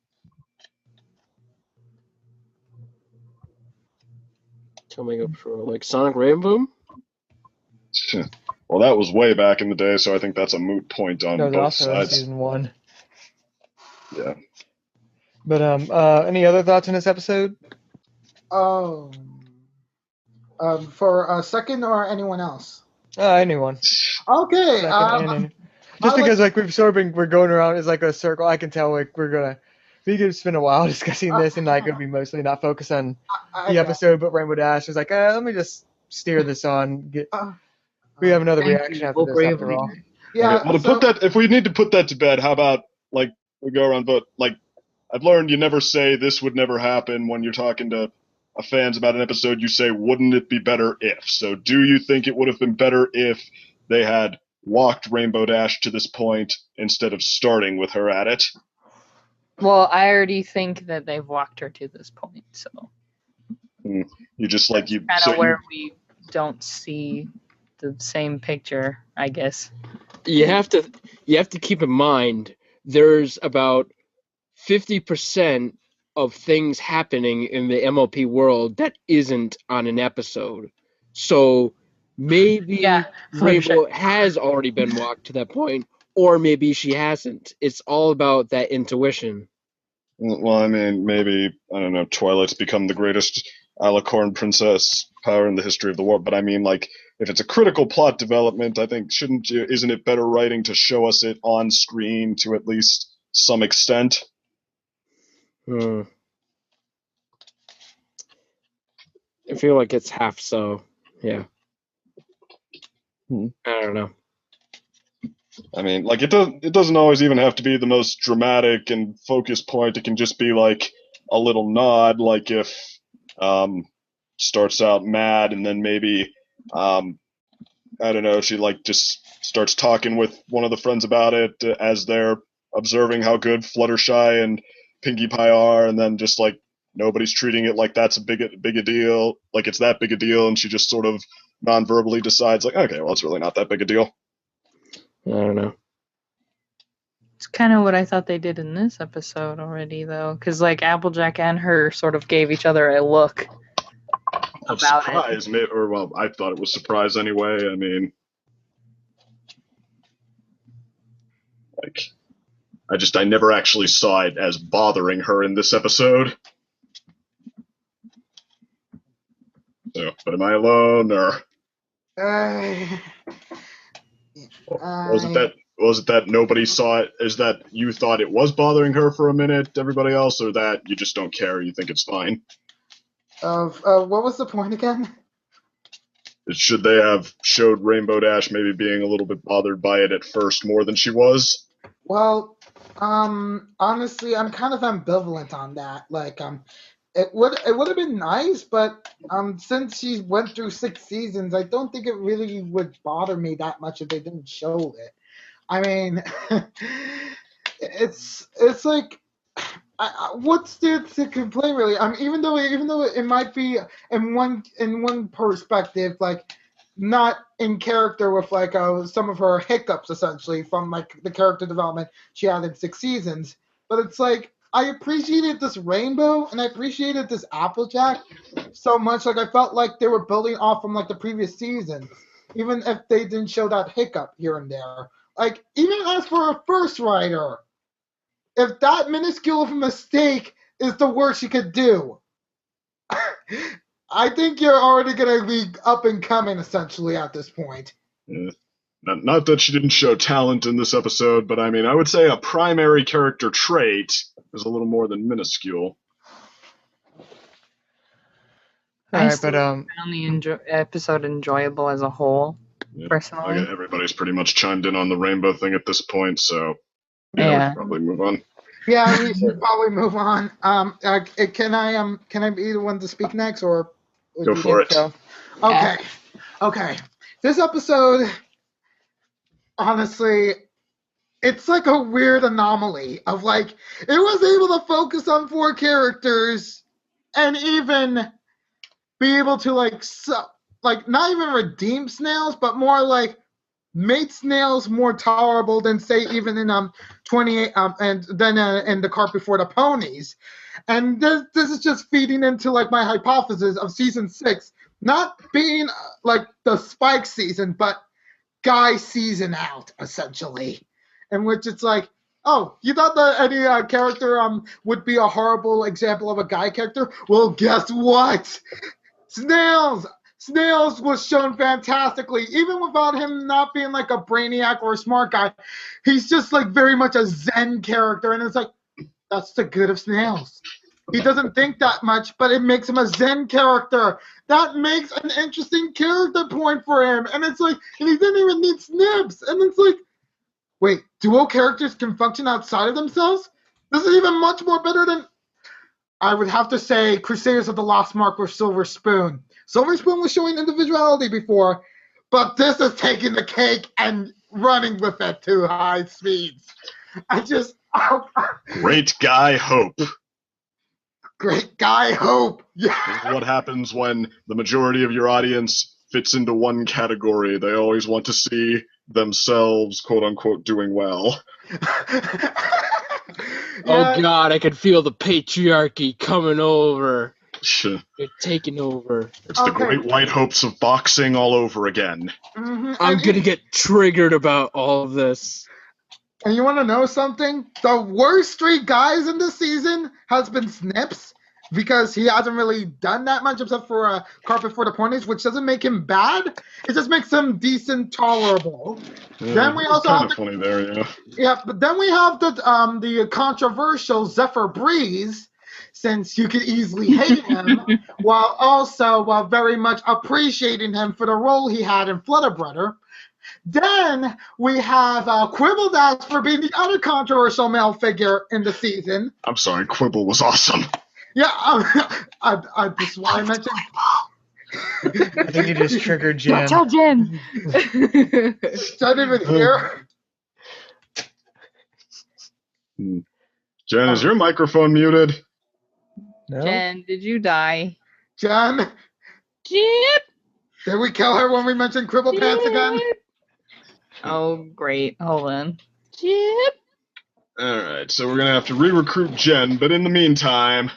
Coming up short, like Sonic Rainboom? Well, that was way back in the day, so I think that's a moot point on That was both also in sides. season 1. Yeah. But any other thoughts on this episode? For a second or anyone else? Anyone. Okay. Just because like we've sort of we're going around as like a circle. I can tell like we could spend a while discussing this, and like it'll be mostly not focused on the episode, but Rainbow Dash is like, let me just steer this on. We have another reaction after this, after all. Yeah. Okay, well, if we need to put that to bed, how about like we go around vote? Like, I've learned you never say this would never happen when you're talking to fans about an episode. You say, wouldn't it be better if? So, do you think it would have been better if they had walked Rainbow Dash to this point instead of starting with her at it. Well, I already think that they've walked her to this point, so You just like you kind of where we don't see the same picture, I guess. You have to keep in mind there's about 50% of things happening in the MLP world that isn't on an episode. So maybe Rainbow has already been walked to that point, or maybe she hasn't. It's all about that intuition. Well, I mean, maybe, I don't know, Twilight's become the greatest alicorn princess power in the history of the world, but I mean, like, if it's a critical plot development, I think isn't it better writing to show us it on screen to at least some extent? I feel like it's half so, yeah. I don't know. I mean, like, it doesn't always even have to be the most dramatic and focused point. It can just be, like, a little nod, like if starts out mad and then maybe, I don't know, she, like, just starts talking with one of the friends about it as they're observing how good Fluttershy and Pinkie Pie are, and then just, like, nobody's treating it like that's a big a deal, like it's that big a deal, and she just sort of non-verbally decides, like, okay, well, it's really not that big a deal. I don't know. It's kind of what I thought they did in this episode already, though, because like Applejack and her sort of gave each other a look about surprise, it. Or well, I thought it was surprise anyway. I mean, like, I never actually saw it as bothering her in this episode. So, but am I alone, or was it that nobody saw it? Is that you thought it was bothering her for a minute, everybody else, or that you just don't care, you think it's fine? What was the point again? Should they have showed Rainbow Dash maybe being a little bit bothered by it at first more than she was? Well, honestly, I'm kind of ambivalent on that. Like, it would have been nice, but since she went through 6 seasons, I don't think it really would bother me that much if they didn't show it. I mean, it's like, what's there to complain really? Even though it might be in one perspective, like not in character with like some of her hiccups essentially from like the character development she had in 6 seasons, but it's like I appreciated this Rainbow and I appreciated this Applejack so much. Like I felt like they were building off from like the previous seasons, even if they didn't show that hiccup here and there. Like even as for a first writer, if that minuscule of a mistake is the worst you could do, I think you're already going to be up and coming essentially at this point. Yeah. Not that she didn't show talent in this episode, but I mean, I would say a primary character trait is a little more than minuscule. I found the episode enjoyable as a whole, personally. Like everybody's pretty much chimed in on the Rainbow thing at this point, so we should probably move on. Yeah, we should probably move on. Can I be the one to speak next, or go for it? So? Okay. This episode, honestly, it's like a weird anomaly of like it was able to focus on 4 characters and even be able to like not even redeem Snails, but more like made Snails more tolerable than say even in 28 and then in The Cart Before the Ponies. And this is just feeding into like my hypothesis of season 6 not being like the Spike season, but Guy season out essentially, in which it's like, oh, you thought that any character would be a horrible example of a Guy character? Well, guess what? Snails was shown fantastically, even without him not being like a brainiac or a smart guy. He's just like very much a Zen character, and it's like, that's the good of Snails. He doesn't think that much, but it makes him a Zen character. That makes an interesting character point for him. And it's like, and he didn't even need Snips. And it's like, wait, dual characters can function outside of themselves? This is even much more better than, I would have to say, Crusaders of the Lost Mark or Silver Spoon. Silver Spoon was showing individuality before, but this is taking the cake and running with it to high speeds. Great guy Hope. Great guy Hope. Yeah. This is what happens when the majority of your audience fits into one category. They always want to see themselves, quote unquote, doing well. Oh God, I can feel the patriarchy coming over. Sure. They're taking over. It's the great white hopes of boxing all over again. Mm-hmm. I'm gonna get triggered about all of this. And you want to know something? The worst 3 guys in this season has been Snips, because he hasn't really done that much except for Carpet for the Ponies, which doesn't make him bad. It just makes him decent, tolerable. Yeah, then we also kind have of funny there, yeah. Yeah, but then we have the controversial Zephyr Breeze, since you could easily hate him, while also very much appreciating him for the role he had in Flutterbrother. Then we have Quibbledash for being the other controversial male figure in the season. I'm sorry, Quibble was awesome. Yeah, this is why I mentioned. I think you just triggered Jen. Yeah, tell Jen. Jen even here. Jen, is your microphone muted? No? Jen, did you die? Jen. Chip. Did we kill her when we mentioned Cribble Pants again? Oh, great. Hold on. Chip. Alright, so we're gonna have to re-recruit Jen, but in the meantime,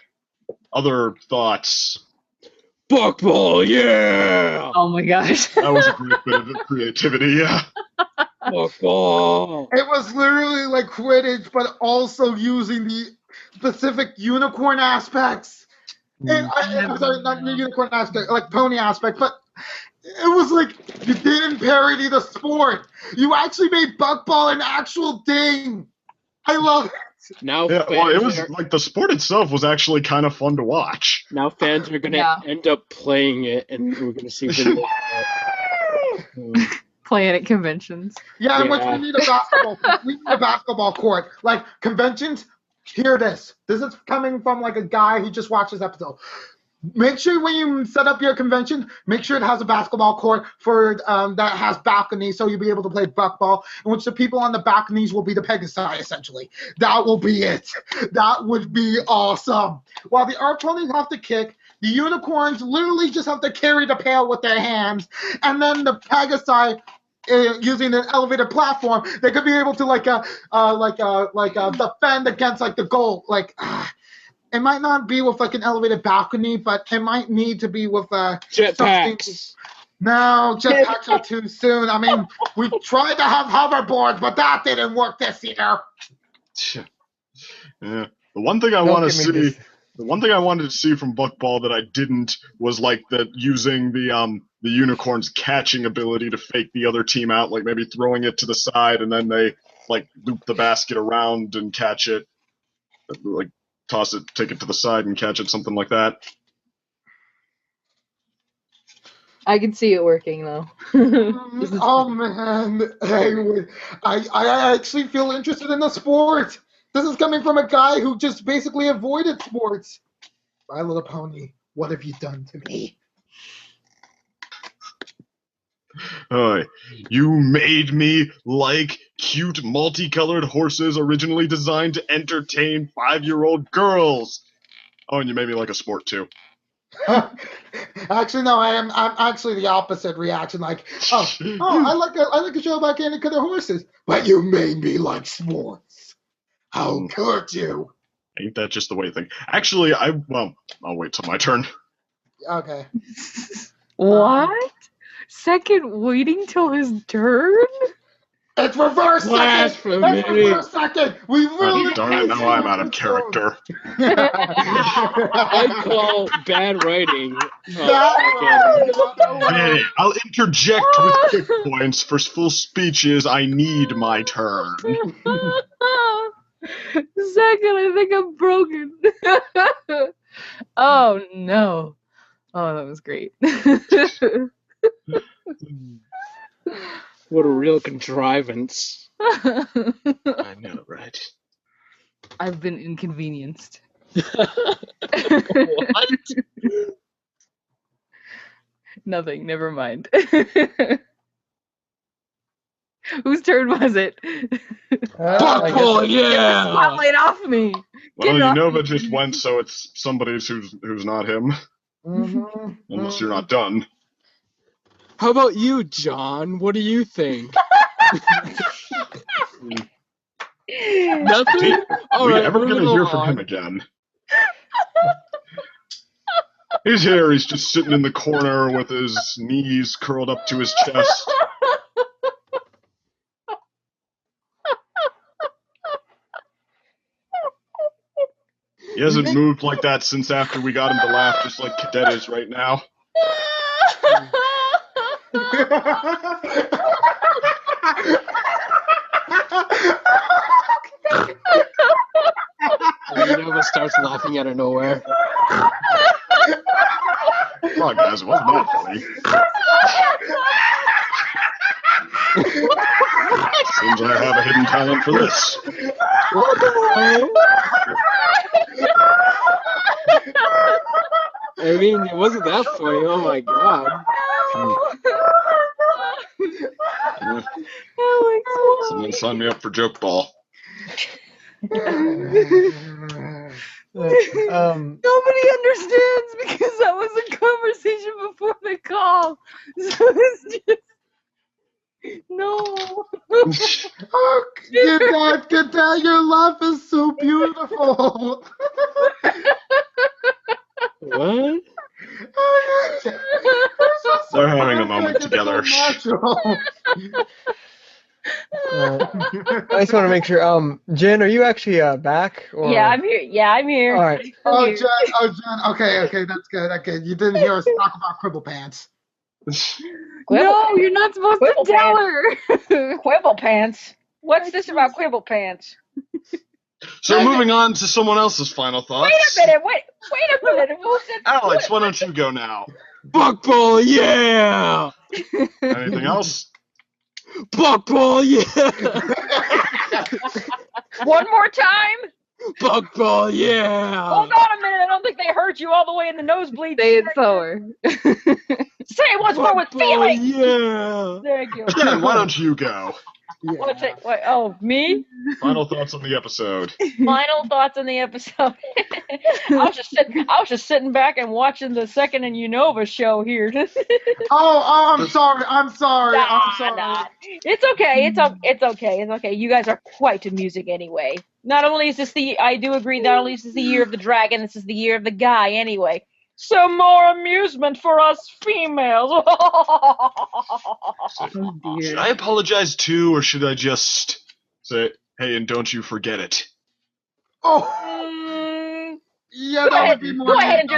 other thoughts. Buckball, yeah! Oh my gosh. That was a great bit of creativity, yeah. Buckball. It was literally like Quidditch, but also using the specific unicorn aspects. And I'm sorry, not the unicorn aspect, like pony aspect, but it was like you didn't parody the sport. You actually made Buckball an actual thing. I love it. Now Yeah, well, it was like the sport itself was actually kind of fun to watch. Now fans are gonna end up playing it, and we're gonna see. Playing at conventions. Yeah, and we need a basketball court. Like conventions, hear this. This is coming from like a guy who just watched this episode. Make sure when you set up your convention, make sure it has a basketball court for that has balconies, so you'll be able to play buckball, in which the people on the balconies will be the Pegasi, essentially. That will be it. That would be awesome. While the art ponies have to kick, the unicorns literally just have to carry the pail with their hands, and then the Pegasi, using an elevated platform, they could be able to defend against like the goal, like. It might not be with like an elevated balcony, but it might need to be with jetpacks. No, jetpacks are too soon. I mean, we tried to have hoverboards, but that didn't work this year. Yeah. The one thing I wanted to see from Buckball that I didn't was like that using the unicorn's catching ability to fake the other team out, like maybe throwing it to the side and then they like loop the basket around and catch it. Like toss it, take it to the side and catch it, something like that. I can see it working though. Oh man, I actually feel interested in the sport. This is coming from a guy who just basically avoided sports. My Little Pony, what have you done to me? You made me like cute multicolored horses originally designed to entertain 5-year-old girls. Oh, and you made me like a sport too. Actually, no, I'm actually the opposite reaction. Like, I like a show about candy colored horses, but you made me like sports. How could you? Ain't that just the way you think? Actually, I'll wait till my turn. Okay. What? Second waiting till his turn? It's reverse second! It's reverse second! We really darn it, now I'm out of character. I call bad writing. I'll interject with quick points. For full speeches, I need my turn. Second, I think I'm broken. Oh, no. Oh, that was great. What a real contrivance. I know, right? I've been inconvenienced. What? Nothing, never mind. Whose turn was it? Buckball, yeah! Spotlight off me. Well, you know that just went, so it's somebody's who's not him. Unless you're not done. How about you, John? What do you think? Nothing? Are we ever going to hear from him again? He's here, he's just sitting in the corner with his knees curled up to his chest. He hasn't moved like that since after we got him to laugh, just like Cadet is right now. Nova starts laughing out of nowhere. Come on, guys, it wasn't that funny. Seems I have a hidden talent for this. I mean, it wasn't that funny. Oh my god. Someone sign me up for Joke Ball. Nobody understands because that was a conversation before the call. So it's just no. Good dad, your laugh is so beautiful. What? They're having a moment together. I just want to make sure. Jen, are you actually back? Or... Yeah, I'm here. Yeah, I'm here. All right. Jen. Okay, that's good. Okay, you didn't hear us talk about Cribble Pants. No, you're not supposed to tell her. Quibble Pants. What's this about Quibble Pants? So moving on to someone else's final thoughts. Wait a minute. Who said Alex, why don't you go now? Buckball, yeah! Anything else? Buckball, yeah! One more time? Buckball, yeah! Hold on a minute. I don't think they heard you all the way in the nosebleed. Say it slower. Say it once more with feeling. Yeah! Thank you. Jen, why don't you go? What's it? What, oh, me? Final thoughts on the episode. Final thoughts on the episode. I was just sitting back and watching the second and Unova show here. I'm sorry. Nah. It's okay. It's okay. You guys are quite amusing anyway. Not only is this I do agree, not only is this the year of the dragon, this is the year of the guy anyway. Some more amusement for us females. Should I apologize too, or should I just say, hey, and don't you forget it? Yeah, that would be more. Go ahead and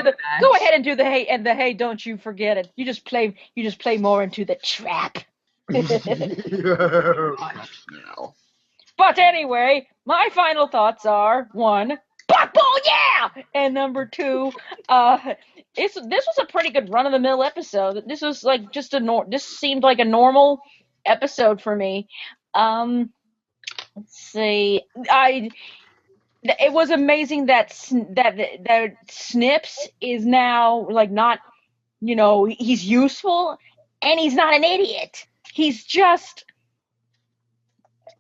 do the hey and the hey, don't you forget it. You just play more into the trap. Now. But anyway, my final thoughts are 1, Buckball, yeah! And number 2, this was a pretty good run-of-the-mill episode. This was like just this seemed like a normal episode for me. Let's see, it was amazing that Snips is now like not, he's useful and he's not an idiot. He's just.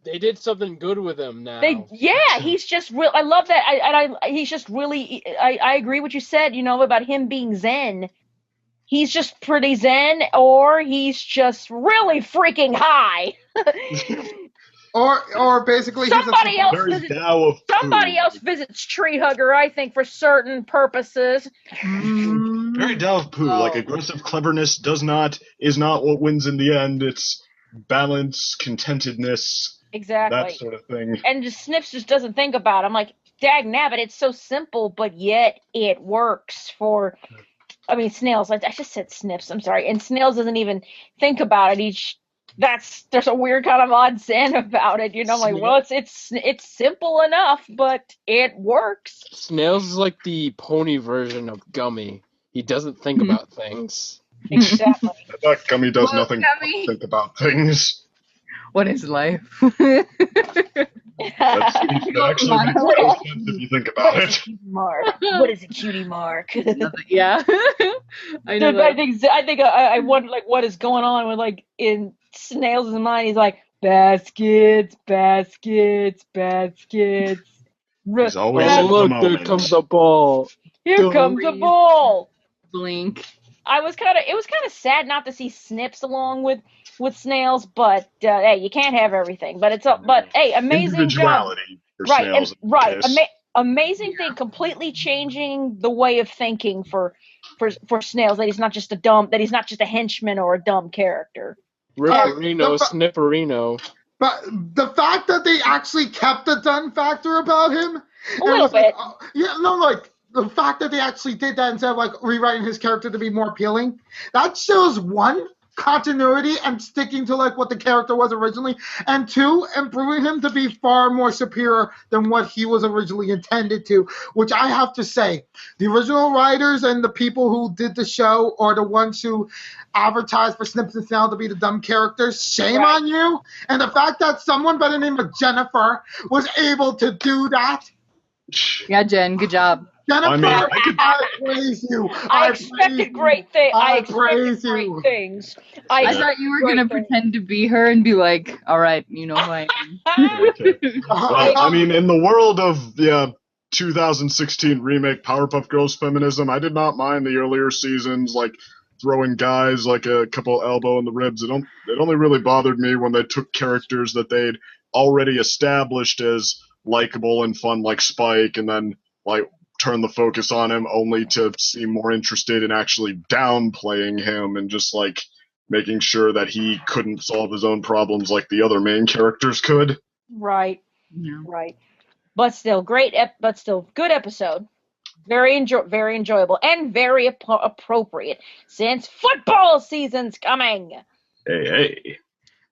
They did something good with him now. He's just real. I love that. He's just really. I agree what you said. About him being zen. He's just pretty zen, or he's just really freaking high. or basically somebody else visits Tree Hugger, I think, for certain purposes. Very Tao of Pooh. Like aggressive cleverness is not what wins in the end. It's balance, contentedness. Exactly. That sort of thing. And Snips just doesn't think about it. I'm like, dag nabbit, it's so simple, but yet it works for. I mean, Snails. I just said Snips. I'm sorry. And Snails doesn't even think about it. There's a weird kind of odd zen about it. Like, well, it's simple enough, but it works. Snails is like the pony version of Gummy. He doesn't think about things. Exactly. That Gummy does nothing but think about things. What is life? That actually makes no sense if you think about it. What is a cutie mark? Yeah, I know. I think I wonder like what is going on with like in Snails' mind. He's like, Baskets, baskets, baskets. He's always Oh, in the look, there moment. comes the ball. Here comes a ball. Blink. It was kind of sad not to see Snips along with Snails, but hey, you can't have everything. But hey, amazing job. Individuality for Right, Snails and in right, this case. amazing thing, completely changing the way of thinking for Snails. That he's not just a henchman or a dumb character. Ripperino, Snipperino. But the fact that they actually kept the done factor about him, A little bit. The fact that they actually did that instead of like rewriting his character to be more appealing, that shows one, continuity and sticking to like what the character was originally, and two, improving him to be far more superior than what he was originally intended to. Which I have to say, the original writers and the people who did the show are the ones who advertised for Snips and Snail to be the dumb characters. Shame on you. And the fact that someone by the name of Jennifer was able to do that. Yeah, Jen, good job. Jennifer, I praise you. I expected great things. I praise you. Things. I thought you were gonna pretend to be her and be like, "All right, you know who I am." Well, I mean, in the world of 2016 remake Powerpuff Girls feminism, I did not mind the earlier seasons, like throwing guys like a couple elbow in the ribs. It only really bothered me when they took characters that they'd already established as likable and fun, like Spike, and then like turn the focus on him only to seem more interested in actually downplaying him and just like making sure that he couldn't solve his own problems like the other main characters could. Right. Yeah. Right. But still, but still good episode. Very enjoyable and very appropriate since football season's coming. Hey.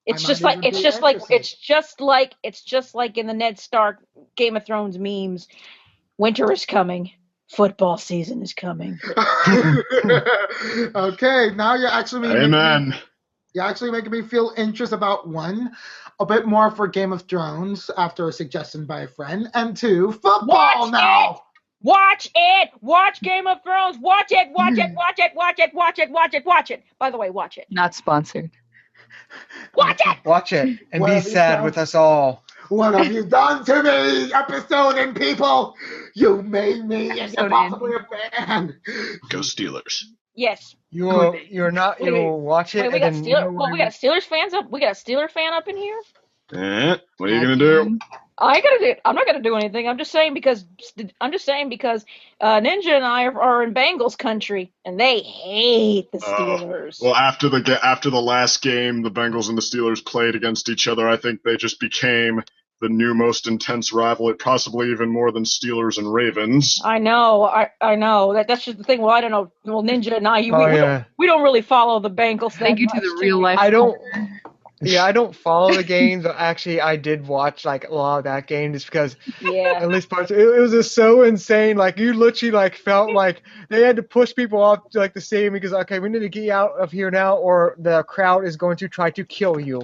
It's just like in the Ned Stark Game of Thrones memes. Winter is coming. Football season is coming. Okay, now you're actually making me feel interest about one, a bit more for Game of Thrones after a suggestion by a friend, and two, football now. Watch it. Watch Game of Thrones. Watch it. By the way, watch it. Not sponsored. Watch it. Watch it and be sad with us all. What have you done to me, episoding people? You made me impossibly a fan. Go Steelers. Yes. You'll watch it. We got a Steelers fan up in here. What are you gonna do? I'm not gonna do anything. I'm just saying because Ninja and I are in Bengals country and they hate the Steelers. Well, after the last game the Bengals and the Steelers played against each other, I think they just became the new most intense rivalry, possibly even more than Steelers and Ravens. I know. I know. That's just the thing. Well, I don't know. Well, Ninja and I, we don't really follow the Bengals. Thank you to the real life. I don't. Yeah, I don't follow the games, but actually I did watch like a lot of that game just because at least parts it was just so insane. Like you literally like felt like they had to push people off to like the stadium because okay, we need to get you out of here now or the crowd is going to try to kill you.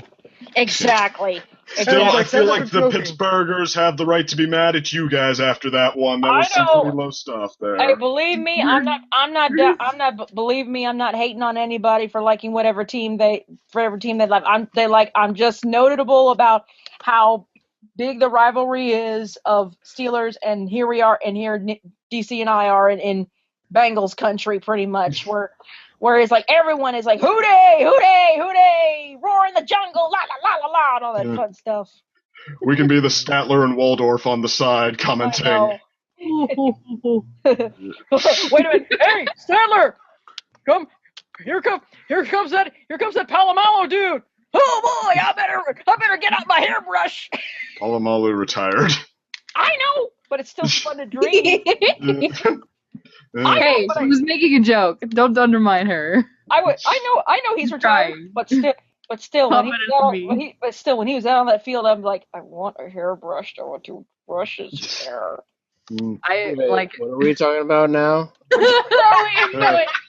Exactly. Still, I feel like the Pittsburghers have the right to be mad at you guys after that one. That was some pretty low stuff there. Hey, believe me, I'm not hating on anybody for liking whatever team they like. I'm just notable about how big the rivalry is of Steelers, and here we are, and here DC and I are in Bengals country pretty much, where it's like everyone is like hooday, hooday, hooday, roar in the jungle, la la la la la, and all that fun stuff. We can be the Statler and Waldorf on the side commenting. Wait a minute, hey Statler, come here comes that Palomalu dude. Oh boy, I better get out my hairbrush. Palomalu retired. I know, but it's still fun to dream. Hey, she was making a joke. Don't undermine her. I know he's retired, but still, when he was out on that field, I'm like, I want a hairbrush. I want to brush his hair. What are we talking about now?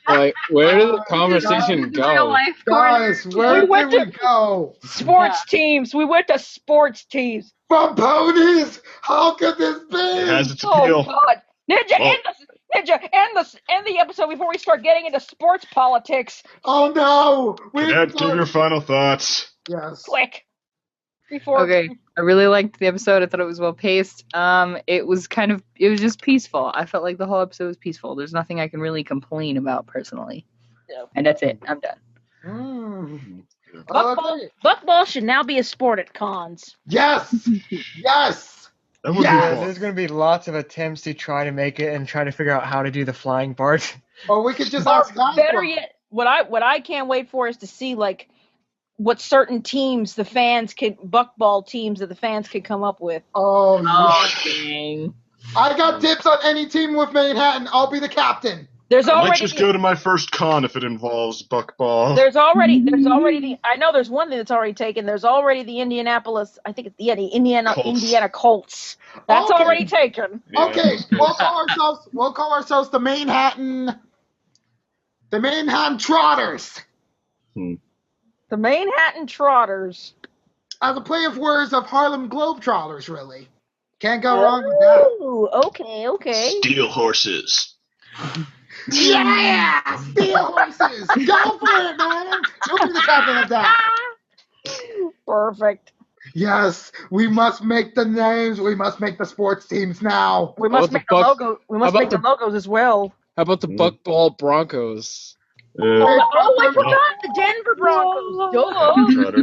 Like, where did the conversation go? Guys, where did we go? Sports teams. We went to sports teams. From ponies? How could this be? It has its appeal. Oh God, Ninja, end the episode before we start getting into sports politics. Oh no! Dad, give your final thoughts. Yes. Quick. Before. Okay, I really liked the episode. I thought it was well paced. It was just peaceful. I felt like the whole episode was peaceful. There's nothing I can really complain about personally. Yeah. And that's it. I'm done. Buckball should now be a sport at cons. Yes! Yes! That would be Yeah, fun. there's going to be lots of attempts to try to make it and try to figure out how to do the flying part. Or we could just Or ask Guy better for it. yet, what I can't wait for is to see like what certain teams the fans could Buckball teams that the fans could come up with. Oh, dang. I got tips on any team with Manhattan. I'll be the captain. There's I might already just go to my first con if it involves Buckball. there's already the I know there's one thing that's already taken. There's already the Indianapolis, I think it's the Indiana Colts. That's Okay. already taken. Okay, we'll call ourselves the Manhattan Trotters. The Manhattan Trotters. As a play of words of Harlem Globetrotters, really. Can't go wrong with that. Ooh, okay. Steel horses. Yeah! Steel horses! Go for it, man! You'll be the captain of that. Perfect. Yes, we must make the names. We must make the sports teams now. We must make the logo. We must make the logos as well. How about the Buckball Broncos? I forgot the Denver Broncos.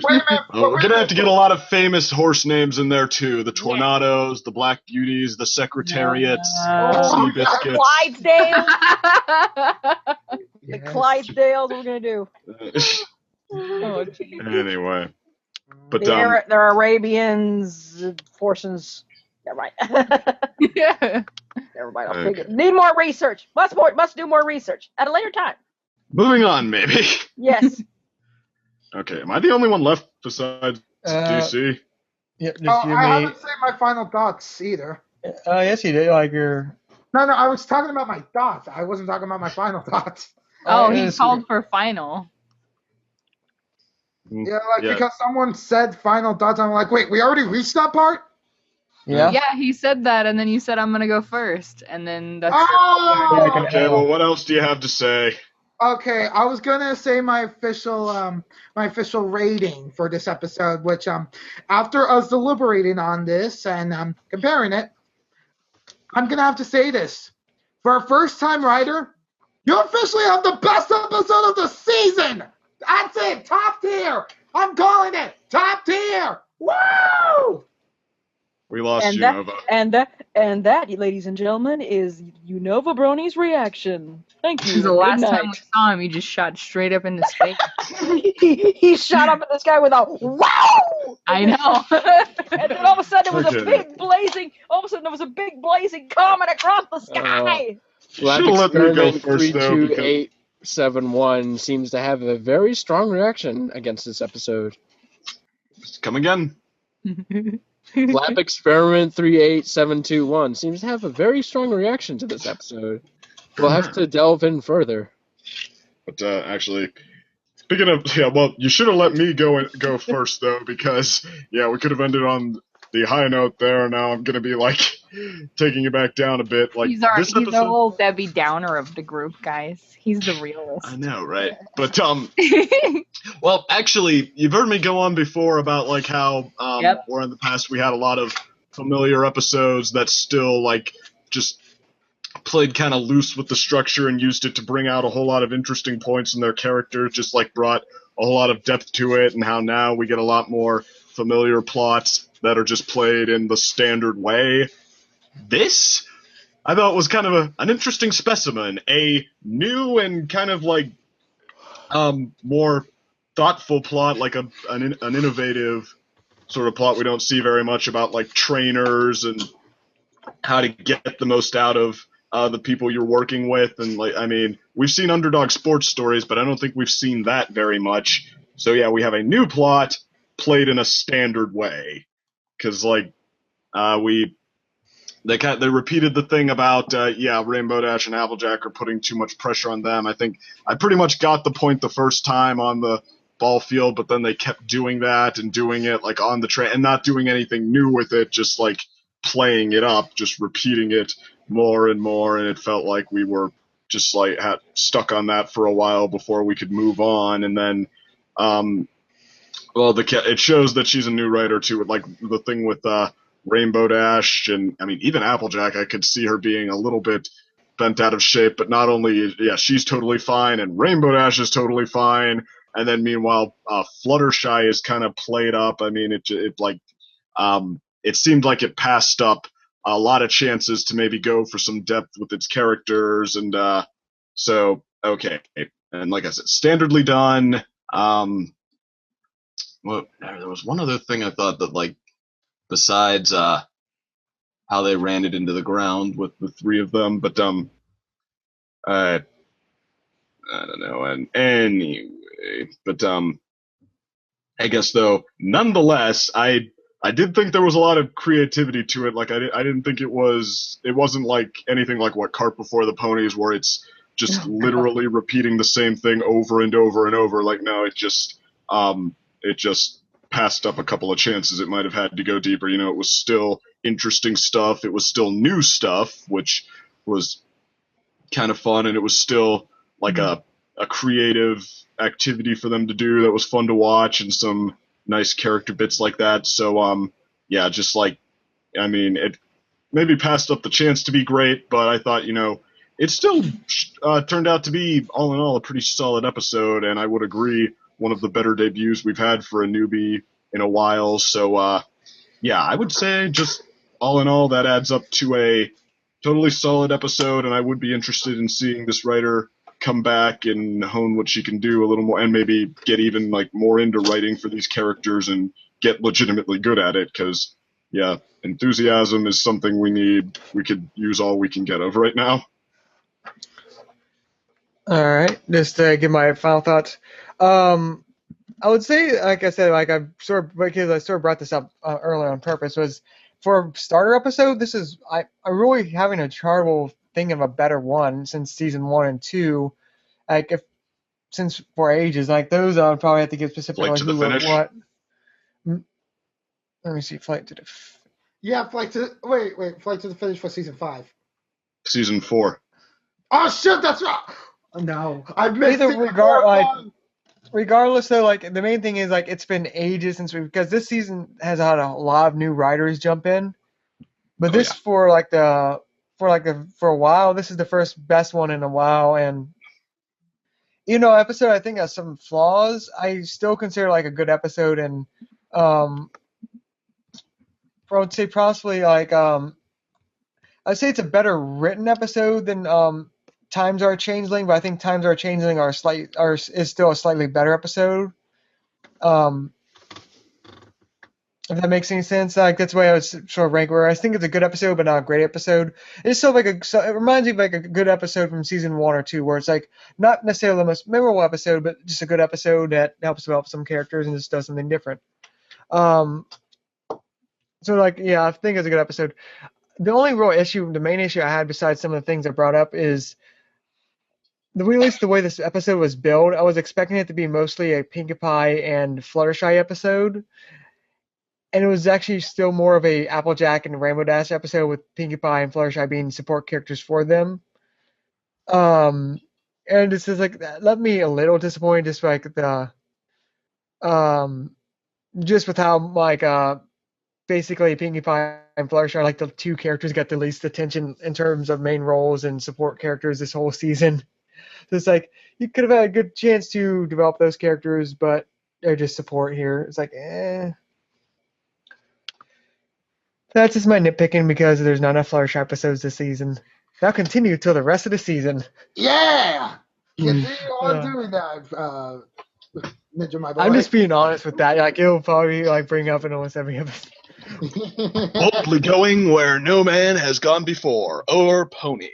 Wait a minute. We're gonna have to get a lot of famous horse names in there too. The Tornadoes, the Black Beauties, the Secretariats, Sea Biscuits. Clydesdales. The Clydesdales. We're gonna do. Anyway, but They're Arabians, forces. Yeah, right. Never mind. I'll figure. Need more research. Must do more research at a later time. moving on, maybe. Yes. Okay, am I the only one left besides DC? Yeah, just Oh, you, I me. haven't said my final thoughts either. Yes, you did. Like your. No, I was talking about my thoughts. I wasn't talking about my final thoughts. Oh, he called for final. Yeah, because someone said final thoughts. I'm like, wait, we already reached that part? Yeah. Yeah, he said that, and then you said I'm gonna go first, and then that's. Oh! Okay, well, what else do you have to say? Okay, I was gonna say my official rating for this episode, which after us deliberating on this and comparing it, I'm gonna have to say this: for a first-time writer, you officially have the best episode of the season. That's it, top tier. I'm calling it top tier. Woo! We lost And Unova. that, ladies and gentlemen, is Unova Brony's reaction. Thank you. The last time we saw him, he just shot straight up into space. he shot up at this guy with a wow! I know. And then all of a sudden there was a big blazing comet across the sky. Lab Should've let me go Experiment first, though, 32871 seems to have a very strong reaction against this episode. Come again. Lab Experiment 38721 seems to have a very strong reaction to this episode. We'll have to delve in further. But actually, speaking of, well, you should have let me go first though, because we could have ended on the high note there. Now I'm gonna be like taking it back down a bit. Like he's this the episode, old Debbie Downer of the group, guys. He's the realist. I know, right? But well, actually, you've heard me go on before about like how or in the past we had a lot of familiar episodes that still like just played kind of loose with the structure and used it to bring out a whole lot of interesting points in their characters, just like brought a whole lot of depth to it, and how now we get a lot more familiar plots that are just played in the standard way. This, I thought, was kind of an interesting specimen, a new and kind of like more thoughtful plot, like an innovative sort of plot we don't see very much about, like trainers and how to get the most out of the people you're working with. And like, I mean, we've seen underdog sports stories, but I don't think we've seen that very much. So yeah, we have a new plot played in a standard way, because like they repeated the thing about Rainbow Dash and Applejack are putting too much pressure on them. I think I pretty much got the point the first time on the ball field, but then they kept doing that and doing it like on the train and not doing anything new with it, just like playing it up, just repeating it more and more, and it felt like we were just like stuck on that for a while before we could move on. And then Well, it shows that she's a new writer too. Like the thing with Rainbow Dash, and I mean even Applejack, I could see her being a little bit bent out of shape. But not only, yeah, she's totally fine, and Rainbow Dash is totally fine. And then meanwhile, Fluttershy is kind of played up. I mean, it seemed like it passed up a lot of chances to maybe go for some depth with its characters, and so okay. And like I said, standardly done. Well, there was one other thing I thought that, like, besides how they ran it into the ground with the three of them, but I don't know. And anyway, but I guess though, nonetheless, I did think there was a lot of creativity to it. Like I didn't think it wasn't like anything like what Cart Before the Ponies, where it's just literally repeating the same thing over and over and over. Like no, it just passed up a couple of chances. It might have had to go deeper. You know, it was still interesting stuff. It was still new stuff, which was kind of fun, and it was still like a creative activity for them to do that was fun to watch, and some nice character bits like that. So yeah, just like, I mean, it maybe passed up the chance to be great, but I thought, you know, it still turned out to be, all in all, a pretty solid episode, and I would agree, one of the better debuts we've had for a newbie in a while. So yeah, I would say just all in all, that adds up to a totally solid episode, and I would be interested in seeing this writer come back and hone what she can do a little more, and maybe get even like more into writing for these characters and get legitimately good at it, because yeah, enthusiasm is something we need. We could use all we can get of right now. All right, just to give my final thoughts. I would say, like I said, like I sort of brought this up earlier on purpose, was for a starter episode, this is I'm really having a trouble thinking of a better one since season 1 and 2. Like since for ages, like those I would probably have to give specifically Flight to the Finish. What. Let me see, Flight to the. Yeah, Flight to the Finish for season 5. Season 4. Oh shit, that's right. No, I missed it. Regardless, though, like the main thing is like it's been ages since because this season has had a lot of new writers jump in, but for a while, this is the first best one in a while, and episode I think has some flaws. I still consider like a good episode, and I would say possibly like I'd say it's a better written episode than Times Are Changeling, but I think Times Are Changeling is still a slightly better episode. If that makes any sense, like that's the way I would sort of rank. Where I think it's a good episode, but not a great episode. It's still it reminds me of like a good episode from season 1 or 2, where it's like not necessarily the most memorable episode, but just a good episode that helps develop some characters and just does something different. So like, yeah, I think it's a good episode. The only real issue, the main issue I had besides some of the things I brought up is at least the way this episode was billed. I was expecting it to be mostly a Pinkie Pie and Fluttershy episode, and it was actually still more of a Applejack and Rainbow Dash episode with Pinkie Pie and Fluttershy being support characters for them. And this is like that left me a little disappointed, just like just with how like basically Pinkie Pie and Fluttershy are like the two characters got the least attention in terms of main roles and support characters this whole season. So it's like you could have had a good chance to develop those characters, but they're just support here. It's like, That's just my nitpicking because there's not enough Fluttershy episodes this season. That'll continue till the rest of the season. Yeah! Continue on doing that, Ninja, my boy. I'm just being honest with that. Like, it'll probably like bring up in almost every episode. Boldly going where no man has gone before, or pony.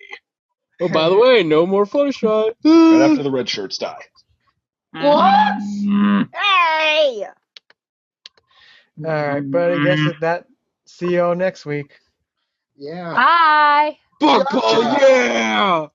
Oh, by the way, no more Fluttershy. Right after the red shirts die. What? Hey! Alright, but I guess with that, see y'all next week. Yeah. Bye. Buckball, yeah!